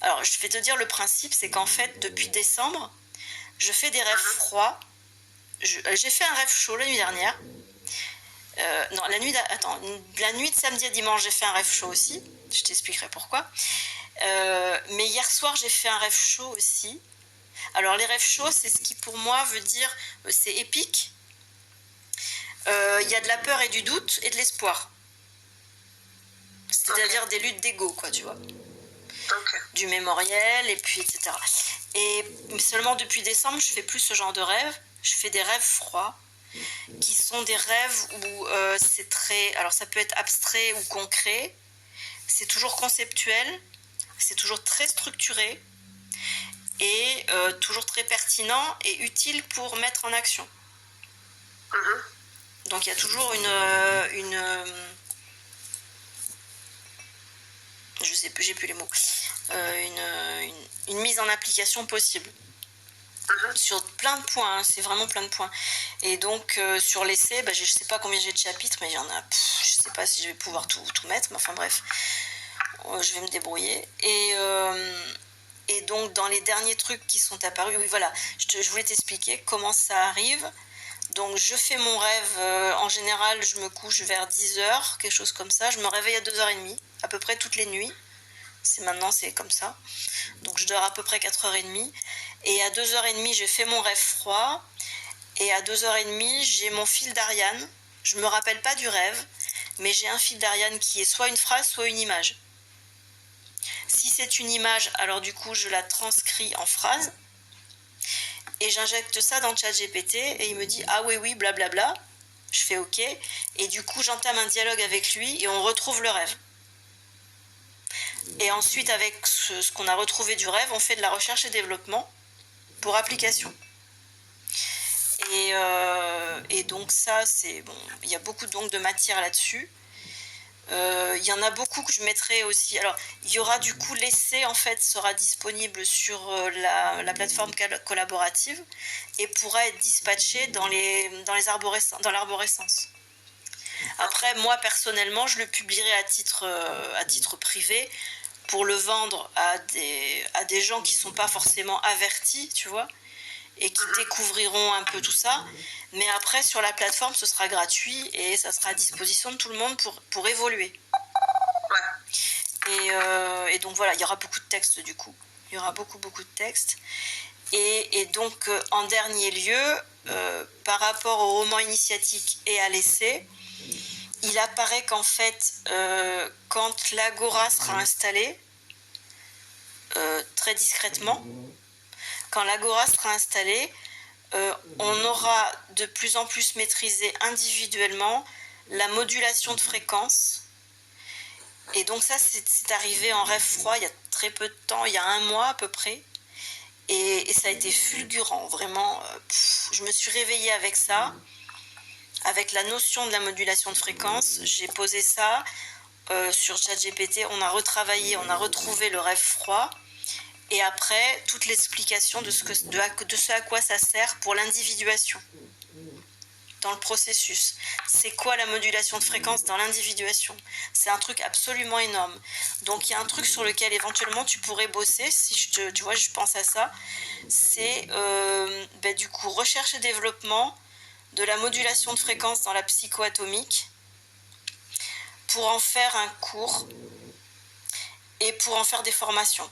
Alors je vais te dire le principe, c'est qu'en fait depuis décembre, je fais des rêves froids. J'ai fait un rêve chaud la nuit dernière. Non, la nuit de samedi à dimanche, j'ai fait un rêve chaud aussi. Je t'expliquerai pourquoi. Mais hier soir, j'ai fait un rêve chaud aussi. Alors, les rêves chauds, c'est ce qui pour moi veut dire c'est épique. Il y a de la peur et du doute et de l'espoir. C'est-à-dire des luttes d'ego, quoi, tu vois. Du mémoriel, et puis etc. Et seulement depuis décembre, je fais plus ce genre de rêve. Je fais des rêves froids, qui sont des rêves où c'est très... Alors ça peut être abstrait ou concret, c'est toujours conceptuel, c'est toujours très structuré, et toujours très pertinent et utile pour mettre en action. Donc il y a toujours je sais plus, j'ai plus les mots, une mise en application possible. Sur plein de points, hein, c'est vraiment plein de points. Et donc sur l'essai, je sais pas combien j'ai de chapitres, mais il y en a, je sais pas si je vais pouvoir tout mettre, mais enfin bref, je vais me débrouiller. Et donc dans les derniers trucs qui sont apparus, oui voilà, je voulais t'expliquer comment ça arrive. Donc je fais mon rêve, en général je me couche vers 10h, quelque chose comme ça, je me réveille à 2h30, à peu près toutes les nuits. Maintenant c'est comme ça, donc je dors à peu près 4h30, et à 2h30 j'ai fait mon rêve froid, et à 2h30 j'ai mon fil d'Ariane. Je me rappelle pas du rêve, mais j'ai un fil d'Ariane qui est soit une phrase, soit une image. Si c'est une image, alors du coup je la transcris en phrase, et j'injecte ça dans ChatGPT, et il me dit ah oui blablabla, je fais ok, et du coup j'entame un dialogue avec lui, et on retrouve le rêve. Et ensuite, avec ce qu'on a retrouvé du rêve, on fait de la recherche et développement pour application. Et donc ça, c'est bon. Il y a beaucoup donc de matière là-dessus. Il y en a beaucoup que je mettrai aussi. Alors, il y aura du coup l'essai en fait sera disponible sur la plateforme collaborative et pourra être dispatché dans l'arborescence. Après, moi personnellement, je le publierai à titre privé pour le vendre à des gens qui sont pas forcément avertis, tu vois, et qui découvriront un peu tout ça. Mais après, sur la plateforme, ce sera gratuit et ça sera à disposition de tout le monde pour évoluer. Et donc voilà, il y aura beaucoup de textes du coup. Il y aura beaucoup de textes. Et donc, en dernier lieu, par rapport au roman initiatique et à l'essai, il apparaît qu'en fait, quand l'agora sera installée, très discrètement, quand l'agora sera installée, on aura de plus en plus maîtrisé individuellement la modulation de fréquence. Et donc ça, c'est arrivé en rêve froid il y a très peu de temps, il y a 1 mois à peu près. Et ça a été fulgurant, vraiment. Je me suis réveillée avec ça, avec la notion de la modulation de fréquence. J'ai posé ça sur ChatGPT, on a retravaillé, on a retrouvé le rêve froid. Et après, toute l'explication de ce à quoi ça sert pour l'individuation dans le processus. C'est quoi la modulation de fréquence dans l'individuation? C'est un truc absolument énorme. Donc il y a un truc sur lequel éventuellement tu pourrais bosser, si tu vois, je pense à ça. C'est du coup recherche et développement de la modulation de fréquence dans la psychoatomique pour en faire un cours et pour en faire des formations.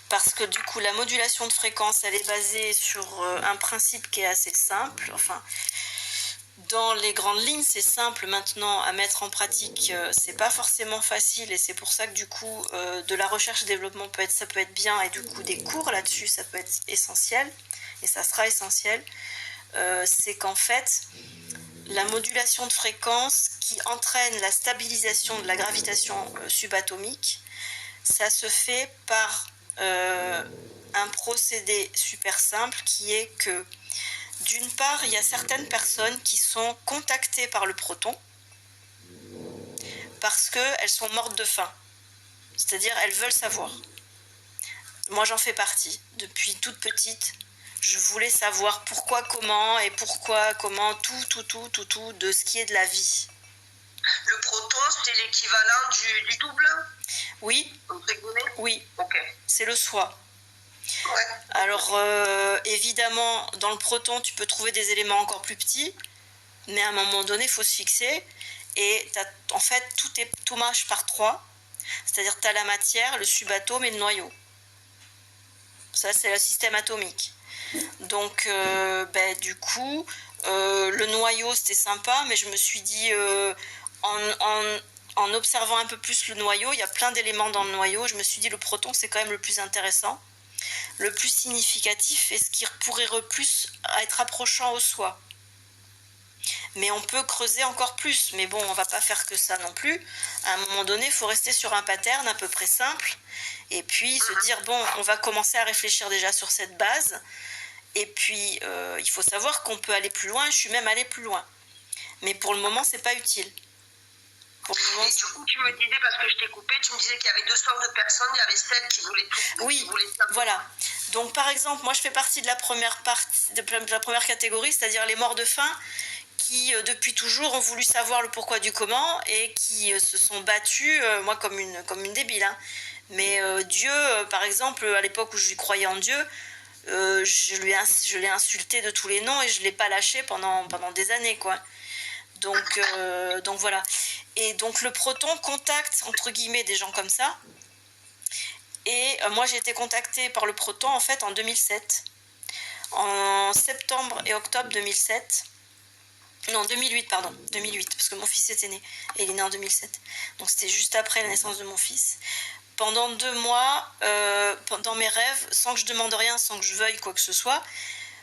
Parce que du coup, la modulation de fréquence, elle est basée sur un principe qui est assez simple. Enfin, dans les grandes lignes, c'est simple. Maintenant, à mettre en pratique, c'est pas forcément facile. Et c'est pour ça que du coup, de la recherche et développement, ça peut être bien. Et du coup, des cours là-dessus, ça peut être essentiel. Et ça sera essentiel. C'est qu'en fait, la modulation de fréquence qui entraîne la stabilisation de la gravitation subatomique, ça se fait par un procédé super simple qui est que d'une part, il y a certaines personnes qui sont contactées par le proton parce qu'elles sont mortes de faim. C'est-à-dire, elles veulent savoir. Moi, j'en fais partie. Depuis toute petite, je voulais savoir pourquoi, comment et pourquoi, comment, tout de ce qui est de la vie. Le proton, c'est l'équivalent du double? Oui. Oui. Ok. C'est le soi. Ouais. Alors, évidemment, dans le proton, tu peux trouver des éléments encore plus petits, mais à un moment donné, il faut se fixer. Et en fait, tout marche par 3. C'est-à-dire que tu as la matière, le subatome et le noyau. Ça, c'est le système atomique. Donc, du coup, le noyau, c'était sympa, mais je me suis dit, en observant un peu plus le noyau, il y a plein d'éléments dans le noyau, je me suis dit, le proton, c'est quand même le plus intéressant, le plus significatif et ce qui pourrait plus être approchant au soi. Mais on peut creuser encore plus, mais bon, on va pas faire que ça non plus. À un moment donné, il faut rester sur un pattern à peu près simple, et puis se dire, bon, on va commencer à réfléchir déjà sur cette base, et puis il faut savoir qu'on peut aller plus loin, je suis même allée plus loin. Mais pour le moment, c'est pas utile. Pour le moment, et du coup, tu me disais, parce que je t'ai coupé, tu me disais qu'il y avait 2 sortes de personnes, il y avait celles qui voulaient tout. Oui, voilà. Donc par exemple, moi je fais partie de la première catégorie, c'est-à-dire les morts de faim, qui depuis toujours ont voulu savoir le pourquoi du comment et qui se sont battus, moi comme une débile, hein. Mais Dieu, par exemple, à l'époque où je croyais en Dieu, je l'ai insulté de tous les noms et je ne l'ai pas lâché pendant des années, quoi. Donc voilà. Et donc le proton contacte, entre guillemets, des gens comme ça. Et moi j'ai été contactée par le proton en fait en 2007. En septembre et octobre 2007. Non, 2008, pardon. 2008, parce que mon fils était né. Et il est né en 2007. Donc c'était juste après la naissance de mon fils. Pendant 2 mois, dans mes rêves, sans que je demande rien, sans que je veuille quoi que ce soit,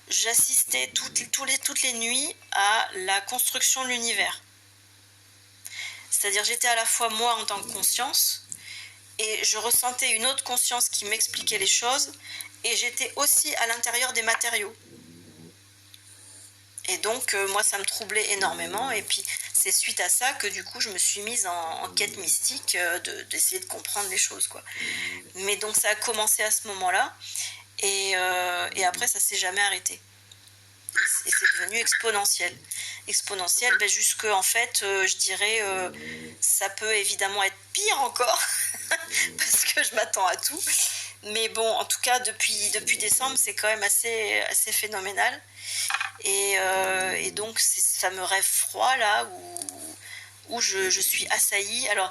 j'assistais toutes les nuits à la construction de l'univers. C'est-à-dire j'étais à la fois moi en tant que conscience et je ressentais une autre conscience qui m'expliquait les choses et j'étais aussi à l'intérieur des matériaux. Et donc moi ça me troublait énormément et puis c'est suite à ça que du coup je me suis mise en quête mystique d'essayer de comprendre les choses quoi. Mais donc ça a commencé à ce moment-là et après ça s'est jamais arrêté. Et c'est devenu exponentiel. Exponentiel, ben jusque en fait, je dirais, ça peut évidemment être pire encore, parce que je m'attends à tout. Mais bon, en tout cas, depuis décembre, c'est quand même assez phénoménal. Et donc, c'est ce fameux rêve froid, là, où je suis assaillie. Alors,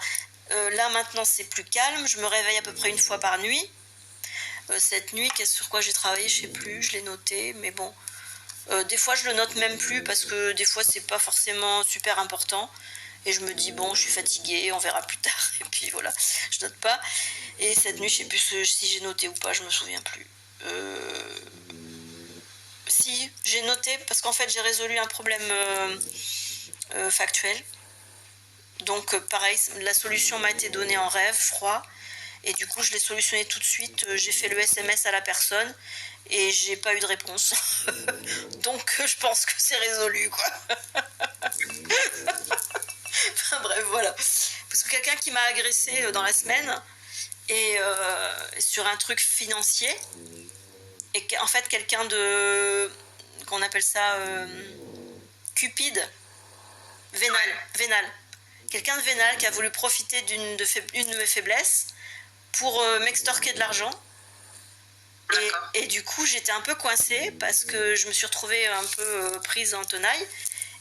là, maintenant, c'est plus calme. Je me réveille à peu près une fois par nuit. Cette nuit, sur quoi j'ai travaillé, je sais plus, je l'ai noté, mais bon. Des fois je le note même plus parce que des fois c'est pas forcément super important et je me dis bon je suis fatiguée, on verra plus tard et puis voilà, je note pas. Et cette nuit je sais plus si j'ai noté ou pas, je me souviens plus. Si j'ai noté parce qu'en fait j'ai résolu un problème factuel. Donc pareil, la solution m'a été donnée en rêve, froid. Et du coup, je l'ai solutionné tout de suite. J'ai fait le SMS à la personne et j'ai pas eu de réponse. Donc, je pense que c'est résolu, quoi. Enfin, bref, voilà. Parce que quelqu'un qui m'a agressé dans la semaine et sur un truc financier et en fait quelqu'un de qu'on appelle ça cupide, vénal. Quelqu'un de vénal qui a voulu profiter d'une de mes faiblesses pour m'extorquer de l'argent. Et du coup, j'étais un peu coincée parce que je me suis retrouvée un peu prise en tenaille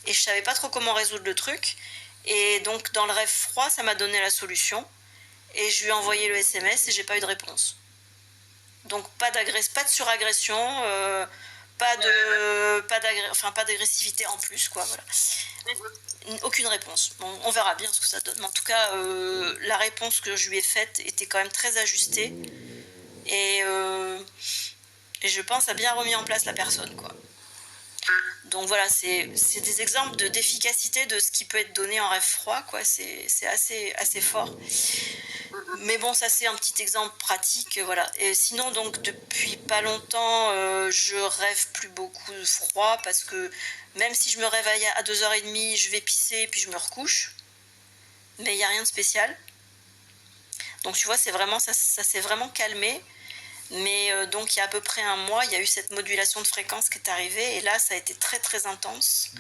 et je savais pas trop comment résoudre le truc. Et donc, dans le rêve froid, ça m'a donné la solution. Et je lui ai envoyé le SMS et j'ai pas eu de réponse. Donc, pas de suragression, pas d'agressivité en plus, quoi, voilà. Aucune réponse. Bon, on verra bien ce que ça donne. Mais en tout cas, la réponse que je lui ai faite était quand même très ajustée. Et je pense a bien remis en place la personne, quoi. Donc voilà, c'est des exemples d'efficacité de ce qui peut être donné en rêve froid, quoi. C'est assez fort. Mais bon, ça c'est un petit exemple pratique, voilà. Et sinon, donc depuis pas longtemps, je rêve plus beaucoup de froid parce que même si je me réveille à 2h30, je vais pisser et puis je me recouche. Mais il n'y a rien de spécial. Donc tu vois, c'est vraiment ça s'est vraiment calmé. Mais donc il y a à peu près un mois, il y a eu cette modulation de fréquence qui est arrivée et là ça a été très très intense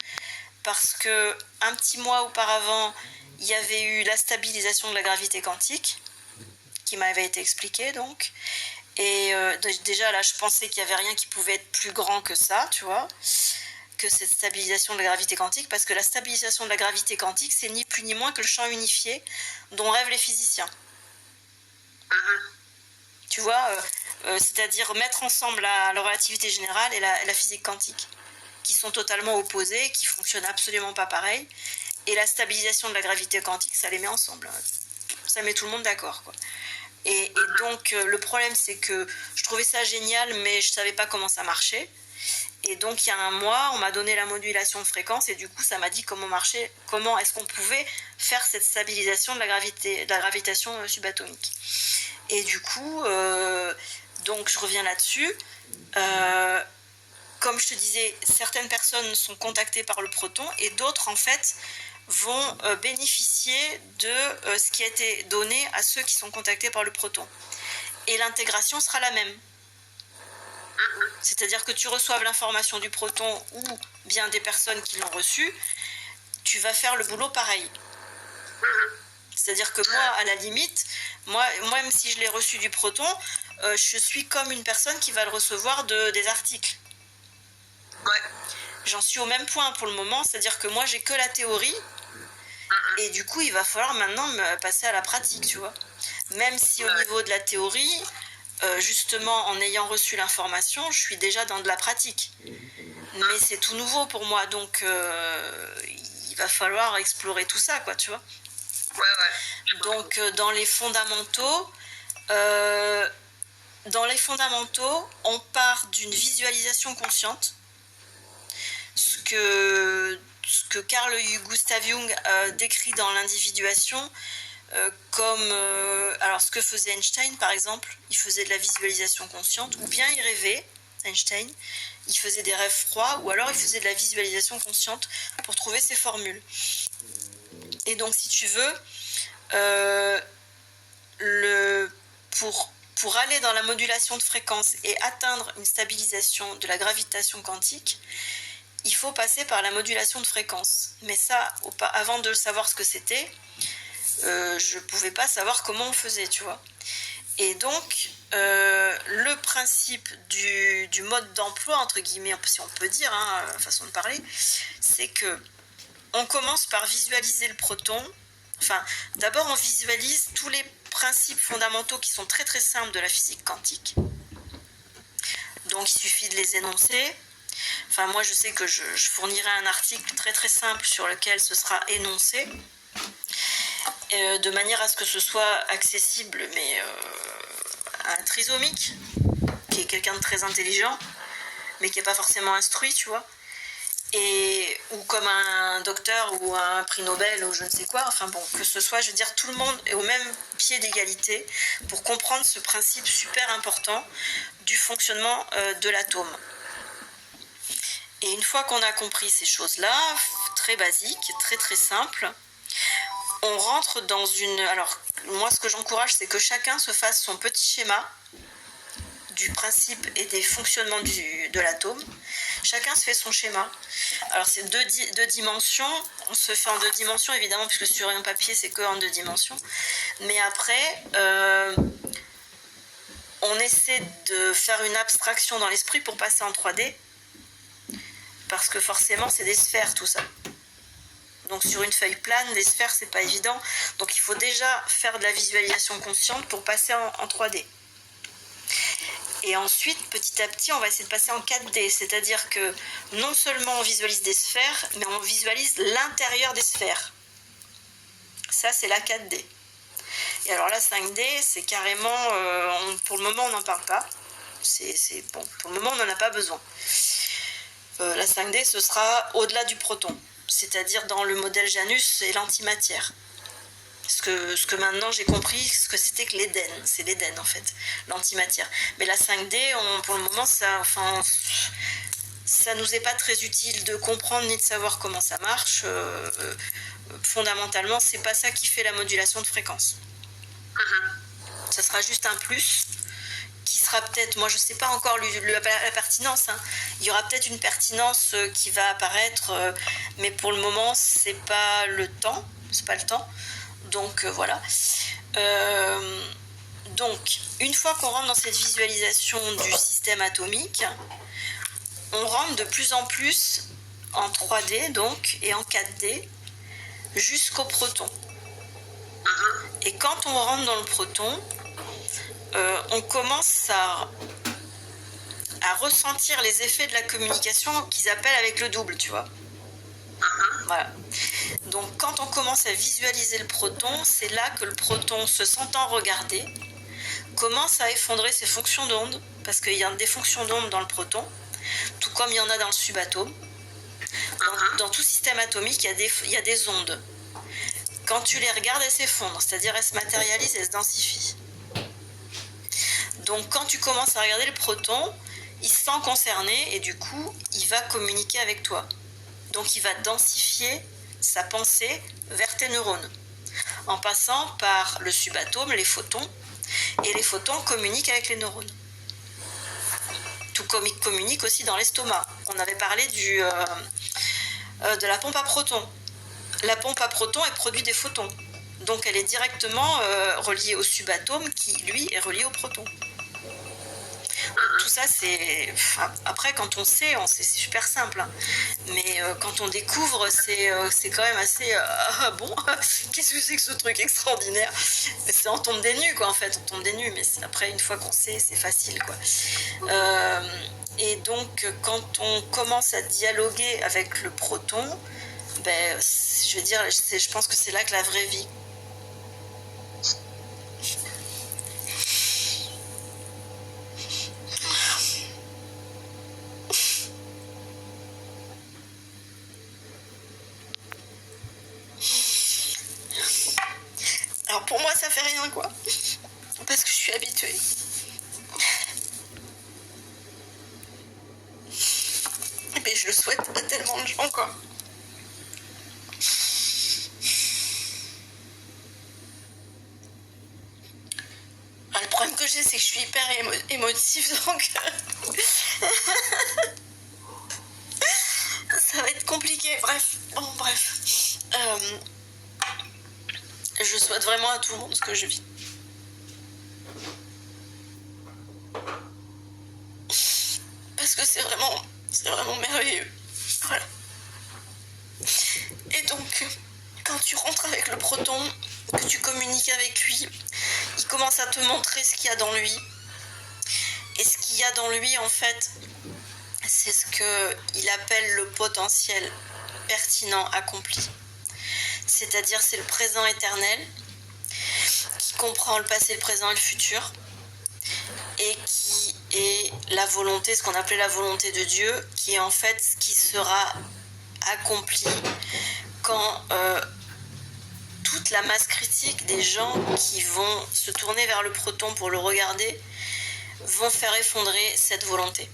parce que un petit mois auparavant il y avait eu la stabilisation de la gravité quantique qui m'avait été expliquée donc et déjà là je pensais qu'il n'y avait rien qui pouvait être plus grand que ça, tu vois, que cette stabilisation de la gravité quantique, parce que la stabilisation de la gravité quantique c'est ni plus ni moins que le champ unifié dont rêvent les physiciens. Tu vois, c'est-à-dire mettre ensemble la relativité générale et la physique quantique, qui sont totalement opposées, qui fonctionnent absolument pas pareil. Et la stabilisation de la gravité quantique, ça les met ensemble. Ça met tout le monde d'accord, quoi. Et donc, le problème, c'est que je trouvais ça génial, mais je savais pas comment ça marchait. Et donc, il y a un mois, on m'a donné la modulation de fréquence et du coup, ça m'a dit comment est-ce qu'on pouvait faire cette stabilisation de la gravitation subatomique. Et du coup, donc je reviens là-dessus. Comme je te disais, certaines personnes sont contactées par le proton et d'autres, en fait, vont bénéficier de ce qui a été donné à ceux qui sont contactés par le proton. Et l'intégration sera la même. C'est-à-dire que tu reçoives l'information du proton ou bien des personnes qui l'ont reçue, tu vas faire le boulot pareil. C'est-à-dire que moi, à la limite, même si je l'ai reçu du proton, je suis comme une personne qui va le recevoir des articles. Ouais. J'en suis au même point pour le moment, c'est-à-dire que moi, j'ai que la théorie, et du coup, il va falloir maintenant me passer à la pratique, tu vois. Même si au niveau de la théorie, justement, en ayant reçu l'information, je suis déjà dans de la pratique. Mais c'est tout nouveau pour moi, donc il va falloir explorer tout ça, quoi, tu vois. Ouais. Donc dans les fondamentaux, on part d'une visualisation consciente, ce que ce que Carl Gustav Jung décrit dans l'individuation comme alors ce que faisait Einstein par exemple, il faisait de la visualisation consciente, ou bien il rêvait, Einstein, il faisait des rêves froids, ou alors il faisait de la visualisation consciente pour trouver ses formules. Et donc si tu veux, pour aller dans la modulation de fréquence et atteindre une stabilisation de la gravitation quantique, il faut passer par la modulation de fréquence. Mais ça, avant de savoir ce que c'était, je pouvais pas savoir comment on faisait, tu vois. Et donc, le principe du mode d'emploi, entre guillemets, si on peut dire, façon de parler, c'est que on commence par visualiser le proton. Enfin, d'abord, on visualise tous les principes fondamentaux qui sont très très simples de la physique quantique. Donc, il suffit de les énoncer. Enfin, moi, je sais que je fournirai un article très très simple sur lequel ce sera énoncé, de manière à ce que ce soit accessible, mais à un trisomique, qui est quelqu'un de très intelligent, mais qui n'est pas forcément instruit, tu vois. Ou comme un docteur ou un prix Nobel ou je ne sais quoi, enfin bon, que ce soit, je veux dire, tout le monde est au même pied d'égalité pour comprendre ce principe super important du fonctionnement de l'atome. Et une fois qu'on a compris ces choses-là, très basiques, très très simples, on rentre dans une... Alors, moi, ce que j'encourage, c'est que chacun se fasse son petit schéma du principe et des fonctionnements de l'atome. Chacun se fait son schéma. Alors, c'est deux dimensions. On se fait en 2 dimensions, évidemment, puisque sur un papier, c'est que en 2 dimensions. Mais après, on essaie de faire une abstraction dans l'esprit pour passer en 3D. Parce que forcément, c'est des sphères, tout ça. Donc sur une feuille plane, les sphères, c'est pas évident. Donc il faut déjà faire de la visualisation consciente pour passer en 3D. Et ensuite, petit à petit, on va essayer de passer en 4D. C'est-à-dire que non seulement on visualise des sphères, mais on visualise l'intérieur des sphères. Ça, c'est la 4D. Et alors la 5D, c'est carrément... pour le moment, on n'en parle pas. Bon, pour le moment, on n'en a pas besoin. La 5D, ce sera au-delà du proton. C'est-à-dire dans le modèle Janus, c'est l'antimatière. Ce que maintenant j'ai compris, ce que c'était que l'Éden. C'est l'Éden en fait, l'antimatière. Mais la 5D, pour le moment, ça nous est pas très utile de comprendre ni de savoir comment ça marche. Fondamentalement, c'est pas ça qui fait la modulation de fréquence. Ça sera juste un plus qui sera peut-être, moi je sais pas encore la pertinence, il y aura peut-être une pertinence qui va apparaître, mais pour le moment c'est pas le temps, donc voilà. Donc une fois qu'on rentre dans cette visualisation du système atomique, on rentre de plus en plus en 3D donc et en 4D jusqu'au proton. Et quand on rentre dans le proton, on commence à ressentir les effets de la communication qu'ils appellent avec le double, tu vois. Voilà. Donc quand on commence à visualiser le proton, c'est là que le proton, se sentant regardé, commence à effondrer ses fonctions d'onde, parce qu'il y a des fonctions d'onde dans le proton, tout comme il y en a dans le subatome. Dans tout système atomique, il y a des ondes. Quand tu les regardes, elles s'effondrent, c'est-à-dire elles se matérialisent, elles se densifient. Donc quand tu commences à regarder le proton, il se sent concerné et du coup, il va communiquer avec toi. Donc il va densifier sa pensée vers tes neurones, en passant par le subatome, les photons, et les photons communiquent avec les neurones. Tout comme ils communiquent aussi dans l'estomac. On avait parlé de la pompe à protons. La pompe à protons, elle produit des photons. Donc elle est directement reliée au subatome qui, lui, est relié au proton. Tout ça, c'est... Après, quand on sait, c'est super simple. Mais quand on découvre, c'est quand même assez... bon, qu'est-ce que c'est que ce truc extraordinaire? C'est on tombe des nues, quoi, en fait. On tombe des nues, mais après, une fois qu'on sait, c'est facile, quoi. Et donc, quand on commence à dialoguer avec le proton, je veux dire, je pense que c'est là que la vraie vie. Mais je le souhaite à tellement de gens, quoi. Ah, le problème que j'ai, c'est que je suis hyper émotive, donc ça va être compliqué. Bref, bon, bref. Je souhaite vraiment à tout le monde ce que je vis. Parce que c'est vraiment merveilleux. Voilà. Et donc, quand tu rentres avec le proton, que tu communiques avec lui, il commence à te montrer ce qu'il y a dans lui. Et ce qu'il y a dans lui, en fait, c'est ce qu'il appelle le potentiel pertinent accompli. C'est-à-dire, c'est le présent éternel qui comprend le passé, le présent et le futur, et qui est la volonté, ce qu'on appelait la volonté de Dieu, qui est en fait ce qui sera accompli quand toute la masse critique des gens qui vont se tourner vers le proton pour le regarder vont faire effondrer cette volonté.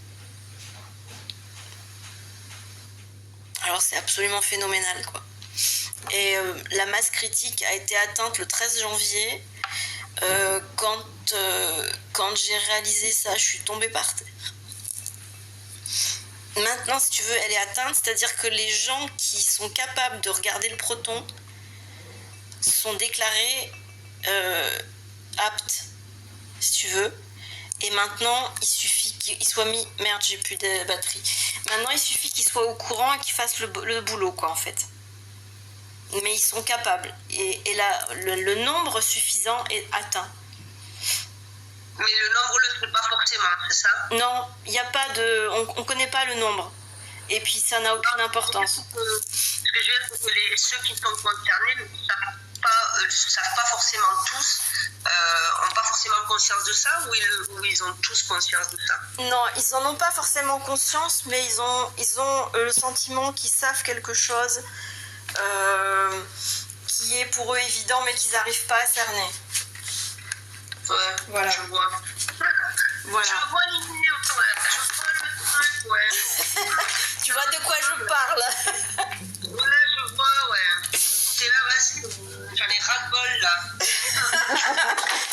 Alors c'est absolument phénoménal, quoi. Et la masse critique a été atteinte le 13 janvier. Quand j'ai réalisé ça, je suis tombée par terre. Maintenant, si tu veux, elle est atteinte, c'est-à-dire que les gens qui sont capables de regarder le proton sont déclarés aptes, si tu veux. Et maintenant, il suffit qu'ils soient mis... Merde, j'ai plus de batterie. Maintenant, il suffit qu'ils soient au courant et qu'ils fassent le boulot, quoi, en fait. Mais ils sont capables. Et là, le nombre suffisant est atteint. Mais le nombre ne le sait pas forcément, c'est ça? Non, il n'y a pas de... On ne connaît pas le nombre. Et puis, ça n'a aucune importance. Ce que je veux dire, c'est que ceux qui sont concernés ne savent pas forcément tous, n'ont pas forcément conscience de ça, ou ils ont tous conscience de ça? Non, ils n'en ont pas forcément conscience, mais ils ont le sentiment qu'ils savent quelque chose qui est pour eux évident, mais qu'ils n'arrivent pas à cerner. Ouais, voilà. Je vois. Voilà. Je vois l'idée, ouais. Je vois le truc, ouais. Tu vois de quoi je parle? Ouais, je vois, ouais. C'est là, vas-y, j'en ai ras-le-bol, là.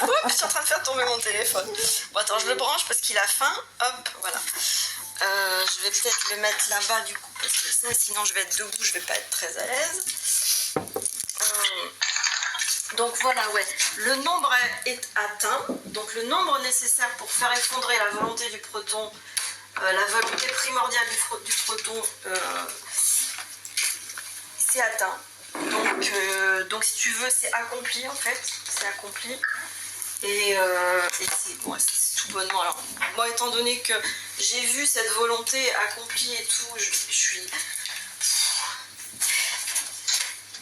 Oups, je suis en train de faire tomber mon téléphone. Bon, attends, je le branche parce qu'il a faim. Hop, voilà. Je vais peut-être le mettre là-bas, du coup, parce que ça, sinon je vais être debout, je vais pas être très à l'aise. Donc voilà, ouais, le nombre est atteint, donc le nombre nécessaire pour faire effondrer la volonté du proton, la volonté primordiale du proton, c'est atteint. Donc si tu veux, c'est accompli en fait, c'est accompli. Et c'est tout bonnement. Alors, moi, étant donné que j'ai vu cette volonté accomplie et tout, je suis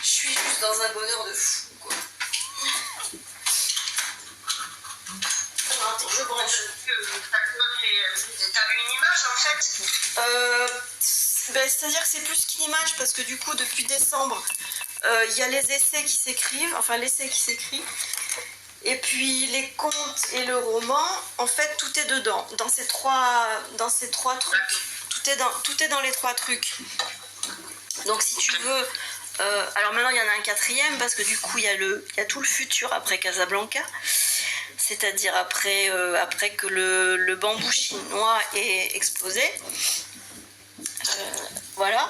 juste dans un bonheur de fou, quoi. Attends, je branche. T'as vu une image, en fait? C'est-à-dire que c'est plus qu'une image, parce que du coup, depuis décembre, il y a les essais qui s'écrivent, enfin l'essai qui s'écrit, et puis les contes et le roman, en fait, tout est dedans, dans ces trois trucs. Tout est dans les trois trucs. Donc si tu veux... alors maintenant, il y en a un quatrième, parce que du coup, il y a tout le futur après Casablanca. C'est-à-dire après que le bambou chinois ait explosé. Voilà.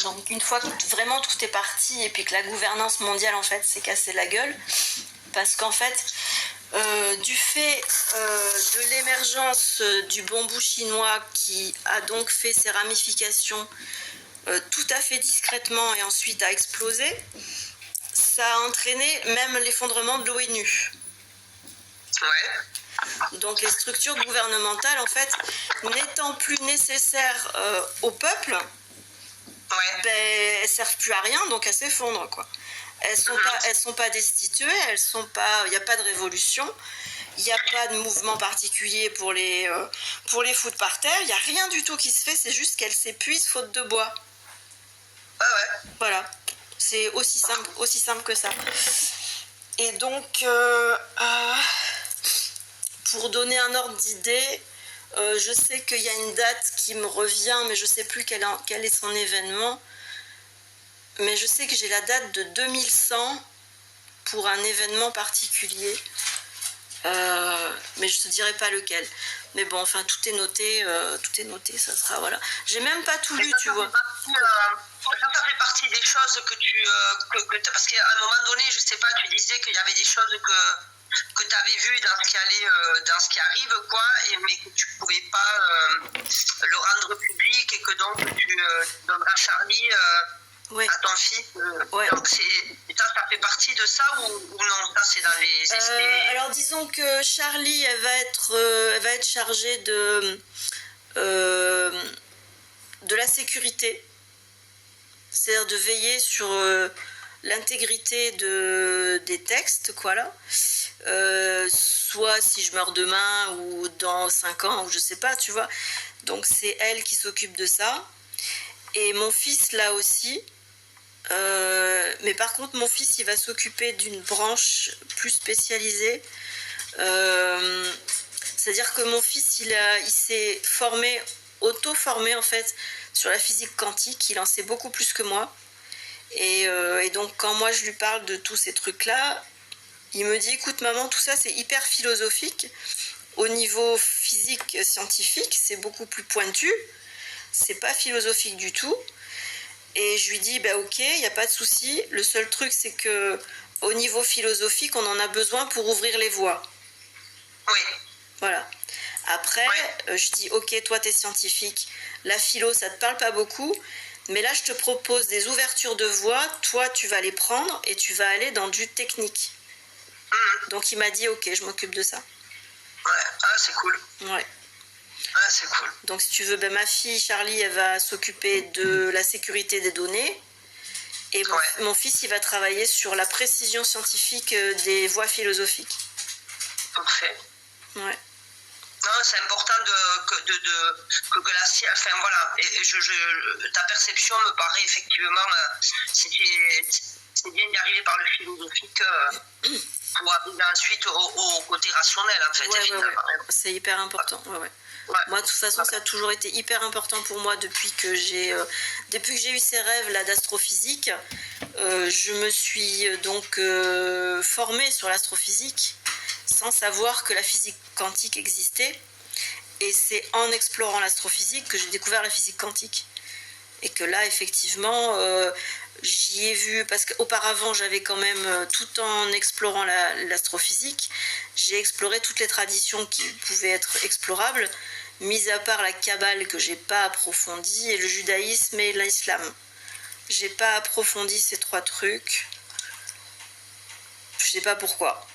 Donc une fois que vraiment tout est parti et puis que la gouvernance mondiale en fait s'est cassée la gueule, parce qu'en fait, du fait de l'émergence du bambou chinois qui a donc fait ses ramifications tout à fait discrètement et ensuite a explosé, ça a entraîné même l'effondrement de l'ONU. Ouais. Donc les structures gouvernementales, en fait, n'étant plus nécessaires au peuple, Ouais. elles servent plus à rien, donc elles s'effondrent, quoi. Elles sont pas destituées, il n'y a pas de révolution, il n'y a pas de mouvement particulier pour les foutre par terre, il n'y a rien du tout qui se fait, c'est juste qu'elles s'épuisent faute de bois. Ouais. Voilà, c'est aussi simple que ça. Et donc, pour donner un ordre d'idée, je sais qu'il y a une date qui me revient, mais je ne sais plus quel est son événement. Mais je sais que j'ai la date de 2100 pour un événement particulier. Mais je ne te dirai pas lequel. Mais bon, enfin, tout est noté, ça sera, voilà. J'ai même pas tout lu, tu vois. Ça fait partie des choses que tu... parce qu'à un moment donné, je sais pas, tu disais qu'il y avait des choses que tu avais vues dans ce qui allait, dans ce qui arrive, quoi, mais que tu pouvais pas le rendre public et que donc tu donneras Charlie Ouais. à ton fils. Ouais. Donc ça fait partie de ça ou non? Ça, c'est dans les essais. Alors, disons que Charlie, elle va être chargée de la sécurité. C'est-à-dire de veiller sur l'intégrité des textes, quoi, là. Soit si je meurs demain ou dans 5 ans, ou je sais pas, tu vois. Donc c'est elle qui s'occupe de ça. Et mon fils, là aussi. Mais par contre, mon fils, il va s'occuper d'une branche plus spécialisée. C'est-à-dire que mon fils, il s'est auto-formé en fait, sur la physique quantique. Il en sait beaucoup plus que moi. Et donc, quand moi, je lui parle de tous ces trucs-là, il me dit, écoute, maman, tout ça, c'est hyper philosophique. Au niveau physique, scientifique, c'est beaucoup plus pointu. C'est pas philosophique du tout. Et je lui dis, bah ok, il n'y a pas de souci. Le seul truc, c'est que au niveau philosophique, on en a besoin pour ouvrir les voies. Oui. Voilà. Après, je dis, ok, toi, t'es scientifique. La philo, ça te parle pas beaucoup. Mais là, je te propose des ouvertures de voies. Toi, tu vas les prendre et tu vas aller dans du technique. Donc, il m'a dit, ok, je m'occupe de ça. Ouais, ah, c'est cool. Ouais. Ah, c'est cool. Donc, si tu veux, ma fille, Charlie, elle va s'occuper de la sécurité des données. Et mon fils, il va travailler sur la précision scientifique des voies philosophiques. Parfait. Ouais. Non, c'est important que la science... Enfin, voilà. Et ta perception me paraît effectivement... c'est bien d'y arriver par le philosophique pour arriver ensuite au côté rationnel, en fait. Ouais. C'est hyper important. Ouais. Moi, de toute façon, ça a toujours été hyper important pour moi depuis que j'ai eu ces rêves là d'astrophysique. Je me suis donc formée sur l'astrophysique sans savoir que la physique quantique existait. Et c'est en explorant l'astrophysique que j'ai découvert la physique quantique. Et que là, effectivement, j'y ai vu, parce qu'auparavant, j'avais quand même, tout en explorant l'astrophysique, j'ai exploré toutes les traditions qui pouvaient être explorables, mis à part la Kabbale que j'ai pas approfondie, et le judaïsme et l'islam. J'ai pas approfondi ces 3 trucs. Je sais pas pourquoi.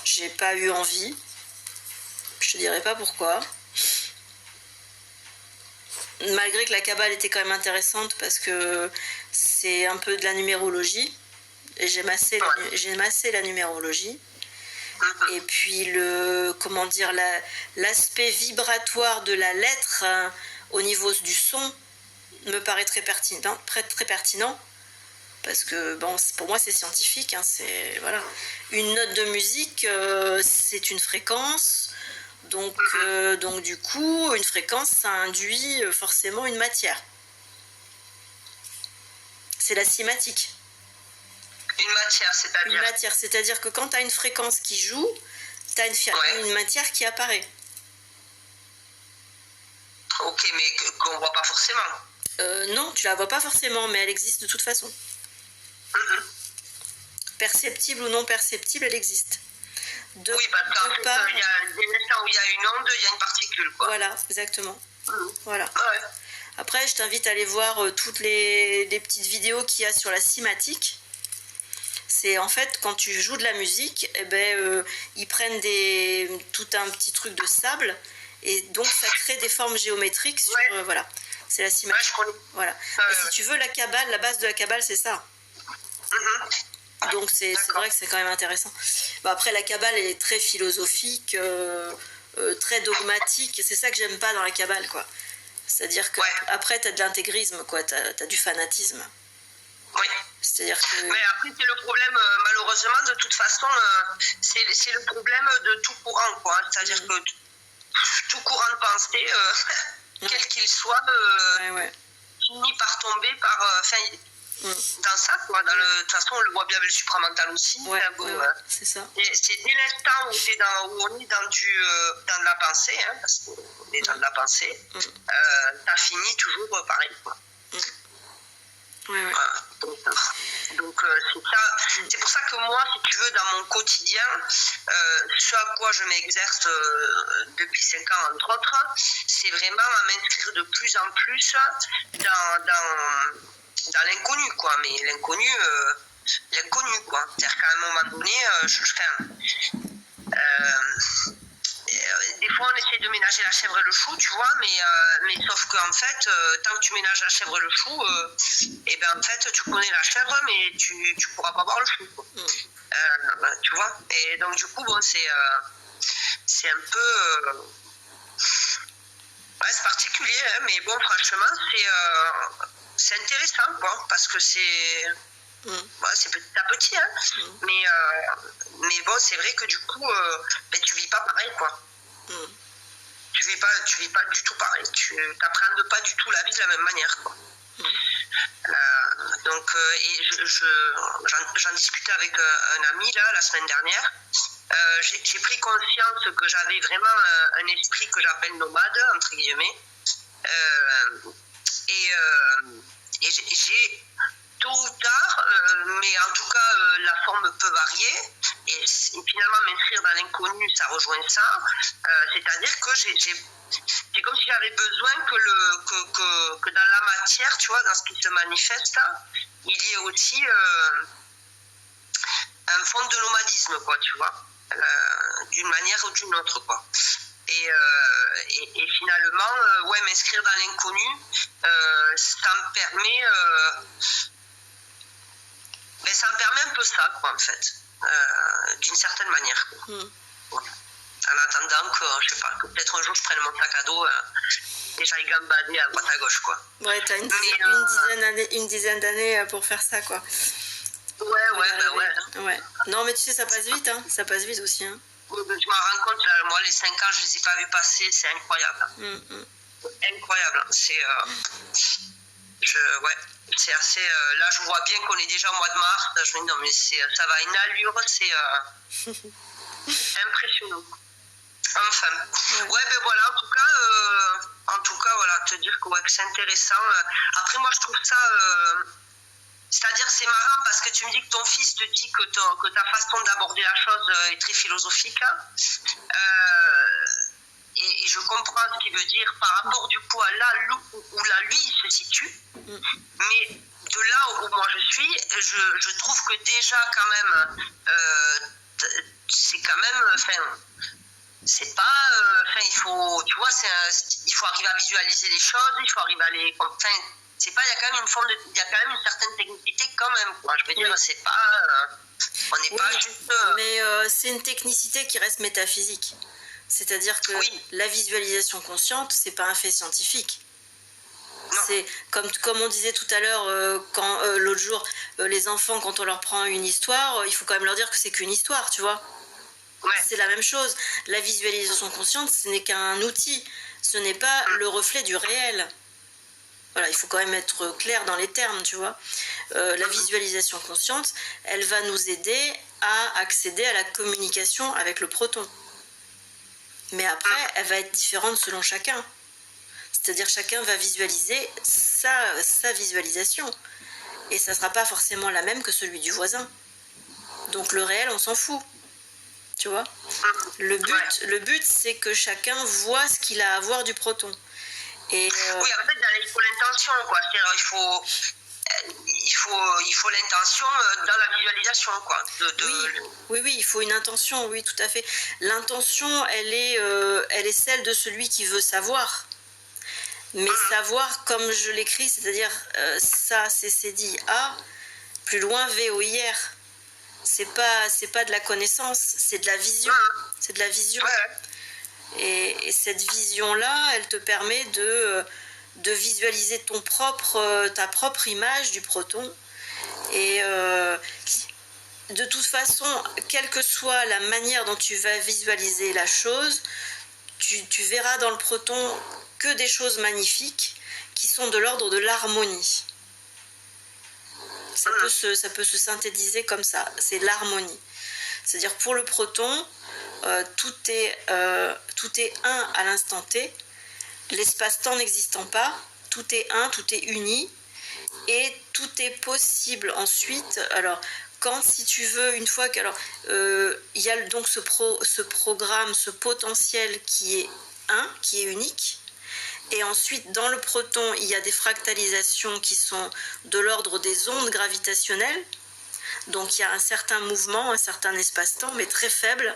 J'ai pas eu envie. Je te dirai pas pourquoi. Malgré que la Kabbale était quand même intéressante parce que c'est un peu de la numérologie. Et j'ai massé la numérologie. Et puis l'aspect vibratoire de la lettre au niveau du son me paraît très pertinent, parce que bon, pour moi c'est scientifique, c'est voilà, une note de musique, c'est une fréquence, donc du coup une fréquence ça induit forcément une matière. C'est la cymatique. Une matière, c'est-à-dire? Une matière, c'est-à-dire que quand tu as une fréquence qui joue, tu as une matière qui apparaît. Ok, mais qu'on voit pas forcément. Non, tu la vois pas forcément, mais elle existe de toute façon. Perceptible ou non perceptible, elle existe. Oui, parce qu'en fait, il y a des instants où il y a une onde, il y a une particule, quoi. Voilà, exactement. Voilà. Ouais. Après, je t'invite à aller voir toutes les petites vidéos qu'il y a sur la cymatique. C'est en fait, quand tu joues de la musique, ils prennent tout un petit truc de sable, et donc ça crée des formes géométriques sur... voilà. C'est la cymatique. Voilà. Et si tu veux, la Kabbale, la base de la Kabbale, c'est ça. Donc c'est vrai que c'est quand même intéressant. Bon, après, la Kabbale est très philosophique, très dogmatique. C'est ça que j'aime pas dans la Kabbale, quoi. C'est-à-dire que après, t'as de l'intégrisme, quoi. T'as du fanatisme. Oui. C'est-à-dire que... Mais après, c'est le problème, malheureusement, de toute façon, c'est le problème de tout courant, quoi. C'est-à-dire que tout courant de pensée, quel qu'il soit, finit par tomber par... dans ça, quoi. De toute façon, on le voit bien avec le supramental aussi. C'est ça. C'est dès l'instant où on est dans de la pensée, hein, parce qu'on est dans de la pensée, ça finit toujours pareil, quoi. Voilà. Donc c'est ça. C'est pour ça que moi, si tu veux, dans mon quotidien, ce à quoi je m'exerce depuis 5 ans, entre autres, c'est vraiment à m'inscrire de plus en plus dans l'inconnu, quoi. Mais l'inconnu, quoi. C'est-à-dire qu'à un moment donné, des fois on essaie de ménager la chèvre et le chou, tu vois, mais sauf qu'en fait, tant que tu ménages la chèvre et le chou, et ben en fait tu connais la chèvre, mais tu pourras pas voir le chou, quoi. Tu vois. Et donc du coup, bon, c'est un peu... c'est particulier, hein, mais bon, franchement, c'est intéressant, quoi, parce que c'est petit à petit, hein, mais bon, c'est vrai que du coup, tu vis pas pareil, quoi. Tu vis pas du tout pareil, tu n'appréhendes pas du tout la vie de la même manière, quoi. Donc, et j'en discutais avec un ami, là, la semaine dernière. J'ai pris conscience que j'avais vraiment un esprit que j'appelle nomade, entre guillemets. Et j'ai tôt ou tard, mais en tout cas la forme peut varier, et finalement m'inscrire dans l'inconnu, ça rejoint ça. C'est-à-dire que c'est comme si j'avais besoin que dans la matière, tu vois, dans ce qui se manifeste, il y ait aussi un fond de nomadisme, quoi, tu vois, d'une manière ou d'une autre, quoi. Et finalement, m'inscrire dans l'inconnu, ça me permet un peu ça, quoi, en fait, d'une certaine manière, quoi. Voilà. En attendant que, je sais pas, que peut-être un jour je prenne mon sac à dos et j'aille gambader à droite à gauche, quoi. Ouais, t'as une dizaine d'années pour faire ça, quoi. Ouais. Non, mais tu sais, ça passe vite, hein. Ça passe vite aussi, hein. Je m'en rends compte, là, moi, les 5 ans, je les ai pas vus passer, c'est incroyable. Incroyable. C'est assez... là, je vois bien qu'on est déjà au mois de mars. Je me dis, non, mais ça va à une allure, c'est impressionnant. Enfin. Ben voilà, en tout cas, voilà, te dire que c'est intéressant. Après, moi, je trouve ça... c'est-à-dire, c'est marrant parce que tu me dis que ton fils te dit que ta façon d'aborder la chose est très philosophique. Et je comprends ce qu'il veut dire par rapport du coup à là où lui il se situe. Mais de là où moi je suis, je trouve que déjà quand même, c'est quand même, c'est pas, il faut, tu vois, il faut arriver à visualiser les choses, il faut arriver à les, c'est pas, il y a quand même il y a quand même une certaine technicité quand même, quoi. Je veux dire, c'est pas, on n'est pas juste... Mais c'est une technicité qui reste métaphysique. C'est-à-dire que la visualisation consciente, c'est pas un fait scientifique. Non. C'est comme on disait tout à l'heure, quand l'autre jour, les enfants, quand on leur prend une histoire, il faut quand même leur dire que c'est qu'une histoire, tu vois. C'est la même chose. La visualisation consciente, ce n'est qu'un outil. Ce n'est pas le reflet du réel. Voilà, il faut quand même être clair dans les termes, tu vois. La visualisation consciente, elle va nous aider à accéder à la communication avec le proton. Mais après, elle va être différente selon chacun. C'est-à-dire chacun va visualiser sa visualisation. Et ça ne sera pas forcément la même que celui du voisin. Donc le réel, on s'en fout. Tu vois ? Le but, c'est que chacun voit ce qu'il a à voir du proton. Et Oui, en fait, il faut l'intention, quoi. C'est-à-dire, il faut l'intention dans la visualisation, quoi. Oui, il faut une intention, oui, tout à fait. L'intention, elle est celle de celui qui veut savoir. Mais savoir, comme je l'écris, c'est-à-dire ça, c'est dit A, plus loin V-O-I-R. C'est pas de la connaissance, c'est de la vision. C'est de la vision. Et cette vision-là, elle te permet de visualiser ta propre image du proton Et de toute façon, quelle que soit la manière dont tu vas visualiser la chose, tu verras dans le proton que des choses magnifiques qui sont de l'ordre de l'harmonie. Ça peut se synthétiser comme ça, c'est l'harmonie. C'est-à-dire pour le proton, tout est un à l'instant T, l'espace-temps n'existant pas, tout est un, tout est uni, et tout est possible ensuite. Alors, si tu veux, une fois que... Alors, il y a donc ce programme, ce potentiel qui est qui est unique, et ensuite, dans le proton, il y a des fractalisations qui sont de l'ordre des ondes gravitationnelles. Donc, il y a un certain mouvement, un certain espace-temps, mais très faible,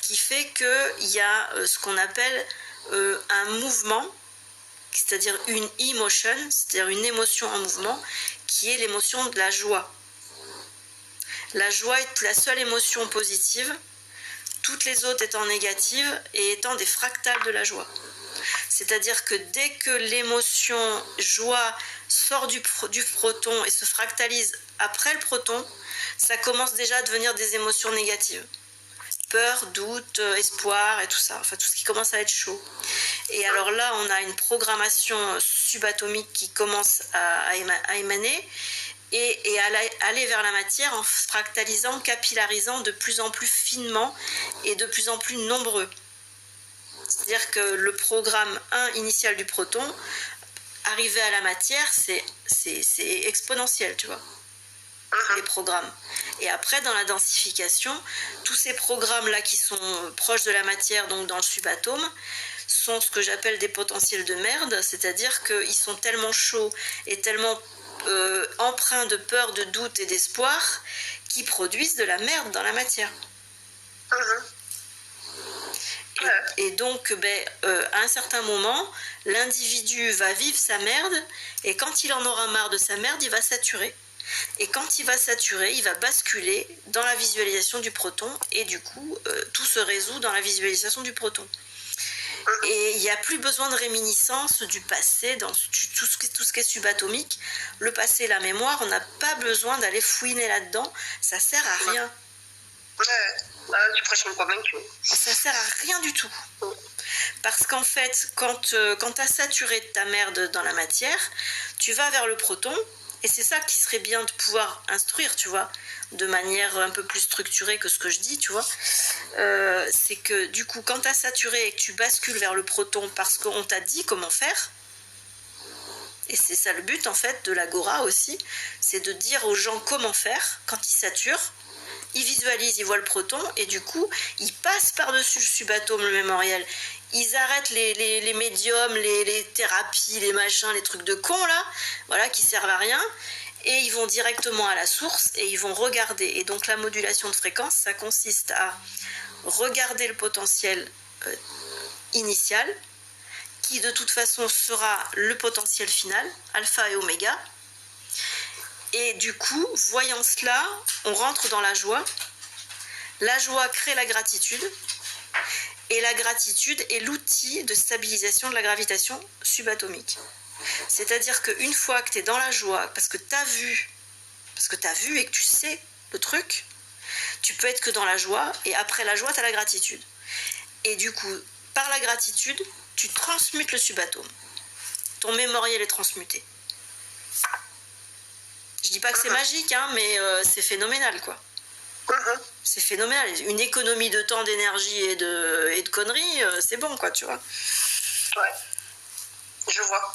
qui fait qu'il y a ce qu'on appelle un mouvement, c'est-à-dire une emotion, c'est-à-dire une émotion en mouvement, qui est l'émotion de la joie. La joie est la seule émotion positive, toutes les autres étant négatives et étant des fractales de la joie. C'est-à-dire que dès que l'émotion joie sort du proton et se fractalise après le proton, ça commence déjà à devenir des émotions négatives. Peur, doute, espoir et tout ça, enfin tout ce qui commence à être chaud. Et alors là, on a une programmation subatomique qui commence à émaner et à aller vers la matière en fractalisant, capillarisant de plus en plus finement et de plus en plus nombreux. C'est-à-dire que le programme 1 initial du proton, arrivé à la matière, c'est exponentiel, tu vois, les programmes. Et après, dans la densification, tous ces programmes-là qui sont proches de la matière, donc dans le subatome, sont ce que j'appelle des potentiels de merde, c'est-à-dire qu'ils sont tellement chauds et tellement empreints de peur, de doute et d'espoir qu'ils produisent de la merde dans la matière. Et donc, à un certain moment, l'individu va vivre sa merde, et quand il en aura marre de sa merde, il va saturer. Et quand il va saturer, il va basculer dans la visualisation du proton, et du coup, tout se résout dans la visualisation du proton. Et il n'y a plus besoin de réminiscence du passé, dans tout ce qui est subatomique. Le passé, la mémoire, on n'a pas besoin d'aller fouiner là-dedans, ça sert à rien. Tu prêches une convaincue. Ça sert à rien du tout. Parce qu'en fait, quand tu as saturé ta merde dans la matière, tu vas vers le proton, et c'est ça qui serait bien de pouvoir instruire, tu vois, de manière un peu plus structurée que ce que je dis, tu vois. C'est que du coup, quand tu as saturé et que tu bascules vers le proton parce qu'on t'a dit comment faire, et c'est ça le but en fait de l'agora aussi, c'est de dire aux gens comment faire quand ils saturent. Ils visualisent, ils voient le proton, et du coup, ils passent par-dessus le subatome, le mémoriel. Ils arrêtent les médiums, les thérapies, les machins, les trucs de cons, là, voilà, qui servent à rien, et ils vont directement à la source, et ils vont regarder. Et donc, la modulation de fréquence, ça consiste à regarder le potentiel initial, qui de toute façon sera le potentiel final, alpha et oméga. Et du coup, voyant cela, on rentre dans la joie. La joie crée la gratitude. Et la gratitude est l'outil de stabilisation de la gravitation subatomique. C'est-à-dire qu'une fois que tu es dans la joie, parce que tu as vu et que tu sais le truc, tu peux être que dans la joie, et après la joie, tu as la gratitude. Et du coup, par la gratitude, tu transmutes le subatome. Ton mémoriel est transmuté. Je dis pas que c'est magique, hein, mais c'est phénoménal, quoi. C'est phénoménal. Une économie de temps, d'énergie et de conneries, c'est bon, quoi, tu vois. Ouais. Je vois.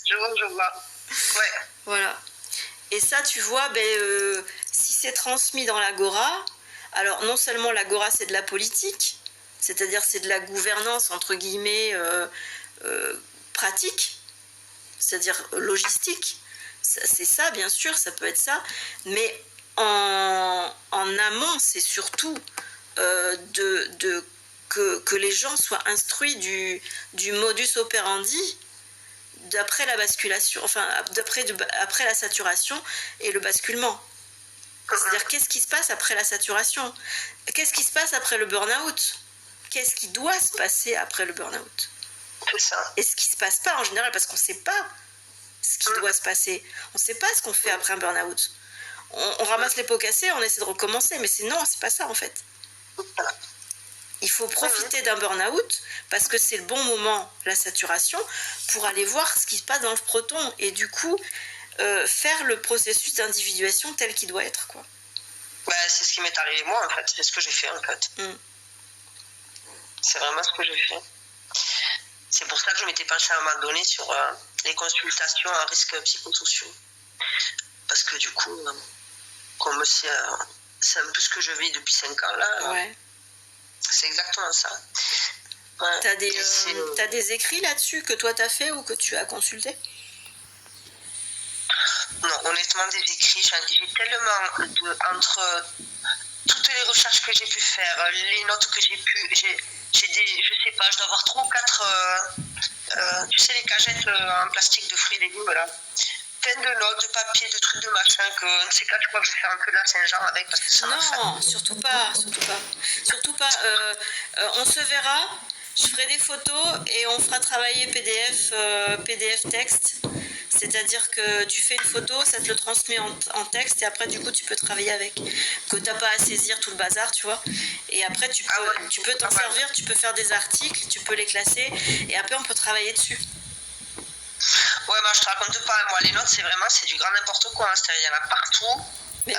je vois. Ouais. Voilà. Et ça, tu vois, si c'est transmis dans l'agora, alors non seulement l'agora, c'est de la politique, c'est-à-dire c'est de la gouvernance, entre guillemets, pratique, c'est-à-dire logistique, c'est ça bien sûr, ça peut être ça, mais en amont c'est surtout que les gens soient instruits du modus operandi d'après la basculation, enfin après la saturation et le basculement. C'est-à-dire qu'est-ce qui se passe après la saturation, qu'est-ce qui se passe après le burn-out, qu'est-ce qui doit se passer après le burn-out. C'est ça. Et ce qui se passe pas en général, parce qu'on ne sait pas ce qui doit se passer. On ne sait pas ce qu'on fait après un burn-out. On ramasse les pots cassés, on essaie de recommencer, mais non, c'est pas ça en fait. Il faut profiter d'un burn-out parce que c'est le bon moment, la saturation, pour aller voir ce qui se passe dans le proton et du coup faire le processus d'individuation tel qu'il doit être, quoi. Bah, c'est ce qui m'est arrivé moi en fait, c'est ce que j'ai fait en fait. C'est vraiment ce que j'ai fait. C'est pour ça que je m'étais penchée à un moment donné sur les consultations à risque psychosociaux. Parce que du coup, comme c'est un peu ce que je vis depuis 5 ans là, Ouais. c'est exactement ça. Ouais. T'as des écrits là-dessus que toi t'as fait ou que tu as consulté? Non, honnêtement, des écrits, j'ai tellement entre toutes les recherches que j'ai pu faire, les notes que j'ai pu, je sais pas, je dois avoir 3 ou 4, tu sais, les cagettes en plastique de fruits et légumes là, plein de notes, de papier, de trucs, de machin, que un de ces quatre, je crois que je vais faire un peu de la Saint-Jean avec parce que ça m'a fait. Non, surtout pas, surtout pas. Surtout pas. On se verra, je ferai des photos et on fera travailler PDF texte. C'est-à-dire que tu fais une photo, ça te le transmet en texte et après du coup tu peux travailler avec. Que t'as pas à saisir tout le bazar, tu vois. Et après tu peux t'en servir, tu peux faire des articles, tu peux les classer et après on peut travailler dessus. Ouais, moi je te raconte pas, moi les notes c'est du grand n'importe quoi, hein. C'est-à-dire il y en a partout. Mais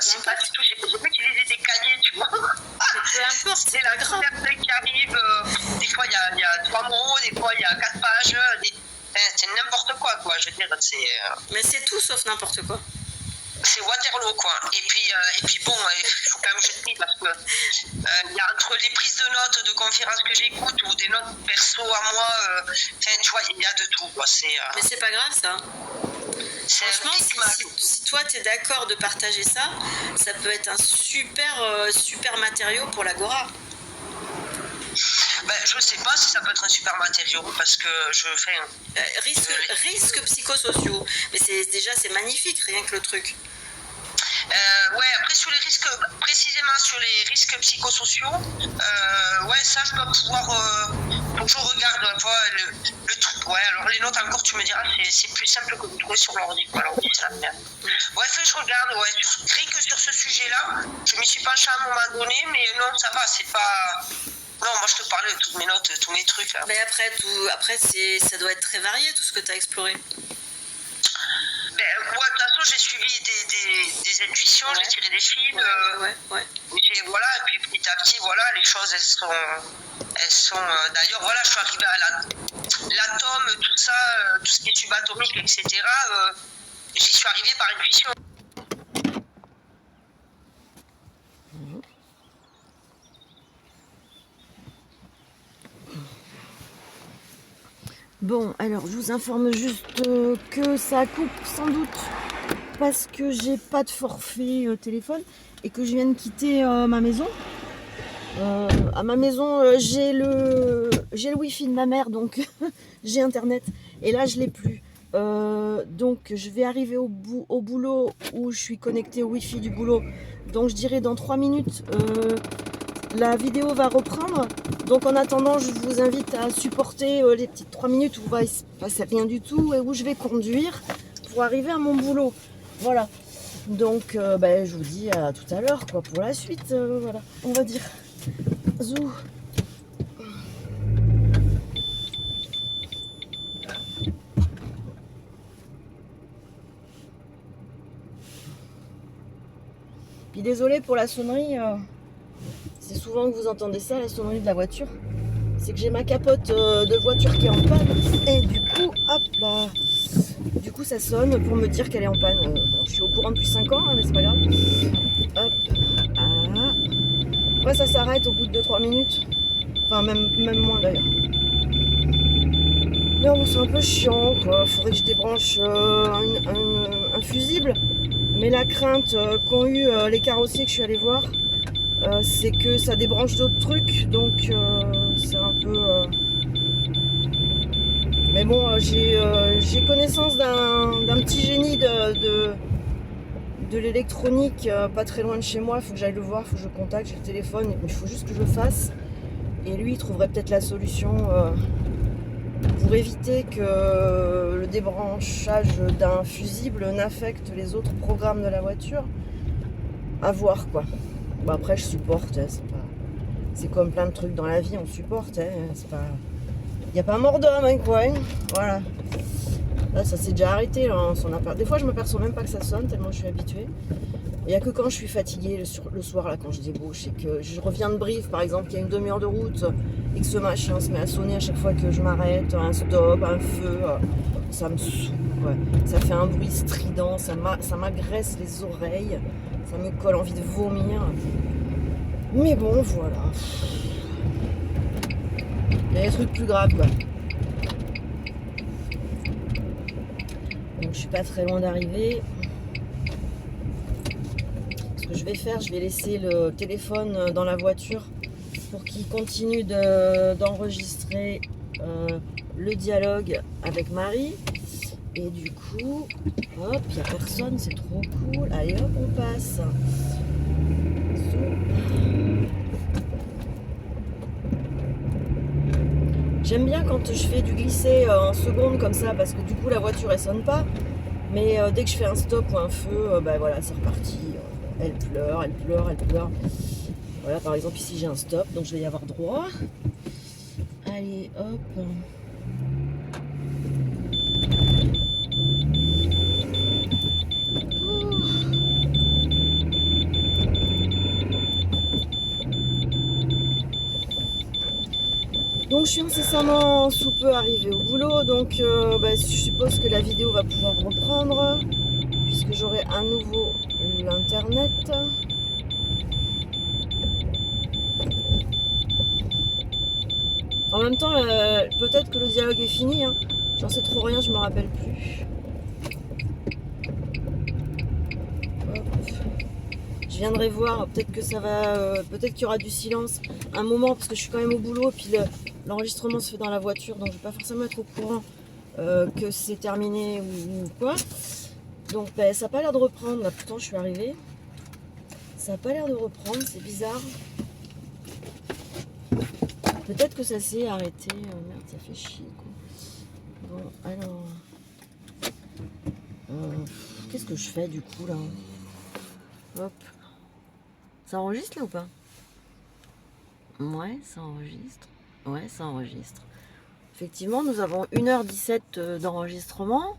c'est pas du tout, j'ai pas utilisé des cahiers, tu vois. Peu importe, c'est la première qui arrive, des fois il y a 3 mots, des fois il y a 4 pages, c'est n'importe quoi, je veux dire, Mais c'est tout sauf n'importe quoi. C'est Waterloo, quoi. Et puis bon, il faut quand même que je te dise parce que il y a entre les prises de notes de conférences que j'écoute ou des notes perso à moi, tu vois, il y a de tout, quoi. Mais c'est pas grave, ça. Franchement, si toi t'es d'accord de partager ça, ça peut être un super matériau pour l'Agora. Ben, je sais pas si ça peut être un super matériau parce que je fais risques psychosociaux, mais c'est magnifique rien que le truc. Ouais, après sur les risques, précisément sur les risques psychosociaux, ouais, ça je dois pouvoir, faut que je regarde, le truc, ouais, alors les notes encore tu me diras, c'est plus simple que de trouver sur l'ordi, quoi, l'ordi c'est la merde. Ouais, je regarde, ouais, rien que sur ce sujet-là, je m'y suis penchée à un moment donné, mais non, ça va, c'est pas... Non, moi je te parlais de toutes mes notes, tous mes trucs là. Mais après ça doit être très varié tout ce que tu as exploré. Ouais, de toute façon, j'ai suivi des intuitions, j'ai tiré des fils. Ouais. Voilà, et puis petit à petit, voilà, les choses, elles sont d'ailleurs, voilà, je suis arrivée à l'atome, tout ça, tout ce qui est subatomique, etc. J'y suis arrivée par intuition. Bon, alors je vous informe juste que ça coupe sans doute parce que j'ai pas de forfait téléphone et que je viens de quitter ma maison. À ma maison, j'ai le wifi de ma mère, donc j'ai internet. Et là, je l'ai plus. Donc, je vais arriver au boulot où je suis connectée au wifi du boulot. Donc, je dirais dans 3 minutes, la vidéo va reprendre. Donc, en attendant, je vous invite à supporter les petites 3 minutes où il ne se passe rien du tout et où je vais conduire pour arriver à mon boulot. Voilà. Donc, je vous dis à tout à l'heure, quoi, pour la suite. Voilà, on va dire. Zou. Puis désolé pour la sonnerie, c'est souvent que vous entendez ça, la sonnerie de la voiture. C'est que j'ai ma capote de voiture qui est en panne et du coup, hop là, du coup ça sonne pour me dire qu'elle est en panne. Bon, je suis au courant depuis 5 ans, hein, mais c'est pas grave. Hop, ah. Après ça s'arrête au bout de 2-3 minutes, enfin même moins d'ailleurs. Non, bon, c'est un peu chiant, quoi. Faudrait que je débranche un fusible. Mais la crainte qu'ont eu les carrossiers que je suis allée voir, c'est que ça débranche d'autres trucs. Donc c'est un peu... Mais bon, j'ai connaissance d'un petit génie de l'électronique pas très loin de chez moi. Il faut que j'aille le voir, il faut que je le contacte, j'ai le téléphone. Il faut juste que je le fasse. Et lui, il trouverait peut-être la solution pour éviter que le débranchage d'un fusible n'affecte les autres programmes de la voiture. À voir quoi. Bon, après je supporte, hein, c'est comme plein de trucs dans la vie, on supporte, hein, c'est pas... Il n'y a pas mort d'homme, hein, quoi, hein. Voilà. Là, ça s'est déjà arrêté, là, des fois je m'aperçois même pas que ça sonne, tellement je suis habituée. Il n'y a que quand je suis fatiguée le soir, là, quand je débouche, et que je reviens de Brive, par exemple, qu'il y a une demi-heure de route, et que ce machin se met à sonner à chaque fois que je m'arrête, un stop, un feu, ça me saoule, quoi. Ça fait un bruit strident, ça m'agresse les oreilles, ça me colle envie de vomir. Mais bon, voilà. Il y a des trucs plus graves, quoi. Donc je suis pas très loin d'arriver. Ce que je vais faire, je vais laisser le téléphone dans la voiture pour qu'il continue d'enregistrer le dialogue avec Marie. Et du coup, hop, il n'y a personne, c'est trop cool. Allez hop, on passe. J'aime bien quand je fais du glissé en seconde comme ça, parce que du coup la voiture elle sonne pas. Mais dès que je fais un stop ou un feu, ben voilà, c'est reparti. Elle pleure, elle pleure, elle pleure. Voilà, par exemple ici j'ai un stop, donc je vais y avoir droit. Allez, hop. Donc je suis incessamment sous peu arrivée au boulot, donc je suppose que la vidéo va pouvoir reprendre, puisque j'aurai à nouveau l'internet. En même temps, peut-être que le dialogue est fini, hein. J'en sais trop rien, je me rappelle plus. Hop. Je viendrai voir, peut-être que ça va, peut-être qu'il y aura du silence un moment, parce que je suis quand même au boulot, puis l'enregistrement se fait dans la voiture, donc je vais pas forcément être au courant que c'est terminé ou quoi. Donc ça n'a pas l'air de reprendre, là pourtant je suis arrivée. Ça n'a pas l'air de reprendre, c'est bizarre. Peut-être que ça s'est arrêté. Merde, ça fait chier quoi. Bon, alors. Qu'est-ce que je fais du coup là? Hop. Ça enregistre là ou pas? Ouais, ça enregistre. Ouais, ça enregistre. Effectivement, nous avons 1h17 d'enregistrement.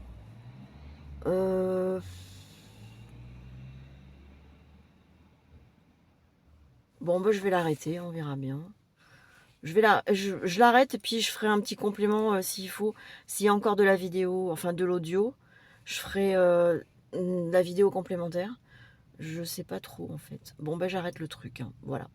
Bon, bah, je vais l'arrêter, on verra bien. Je l'arrête et puis je ferai un petit complément s'il faut. S'il y a encore de la vidéo, enfin de l'audio, je ferai la vidéo complémentaire. Je sais pas trop en fait. Bon, bah, j'arrête le truc, hein. Voilà.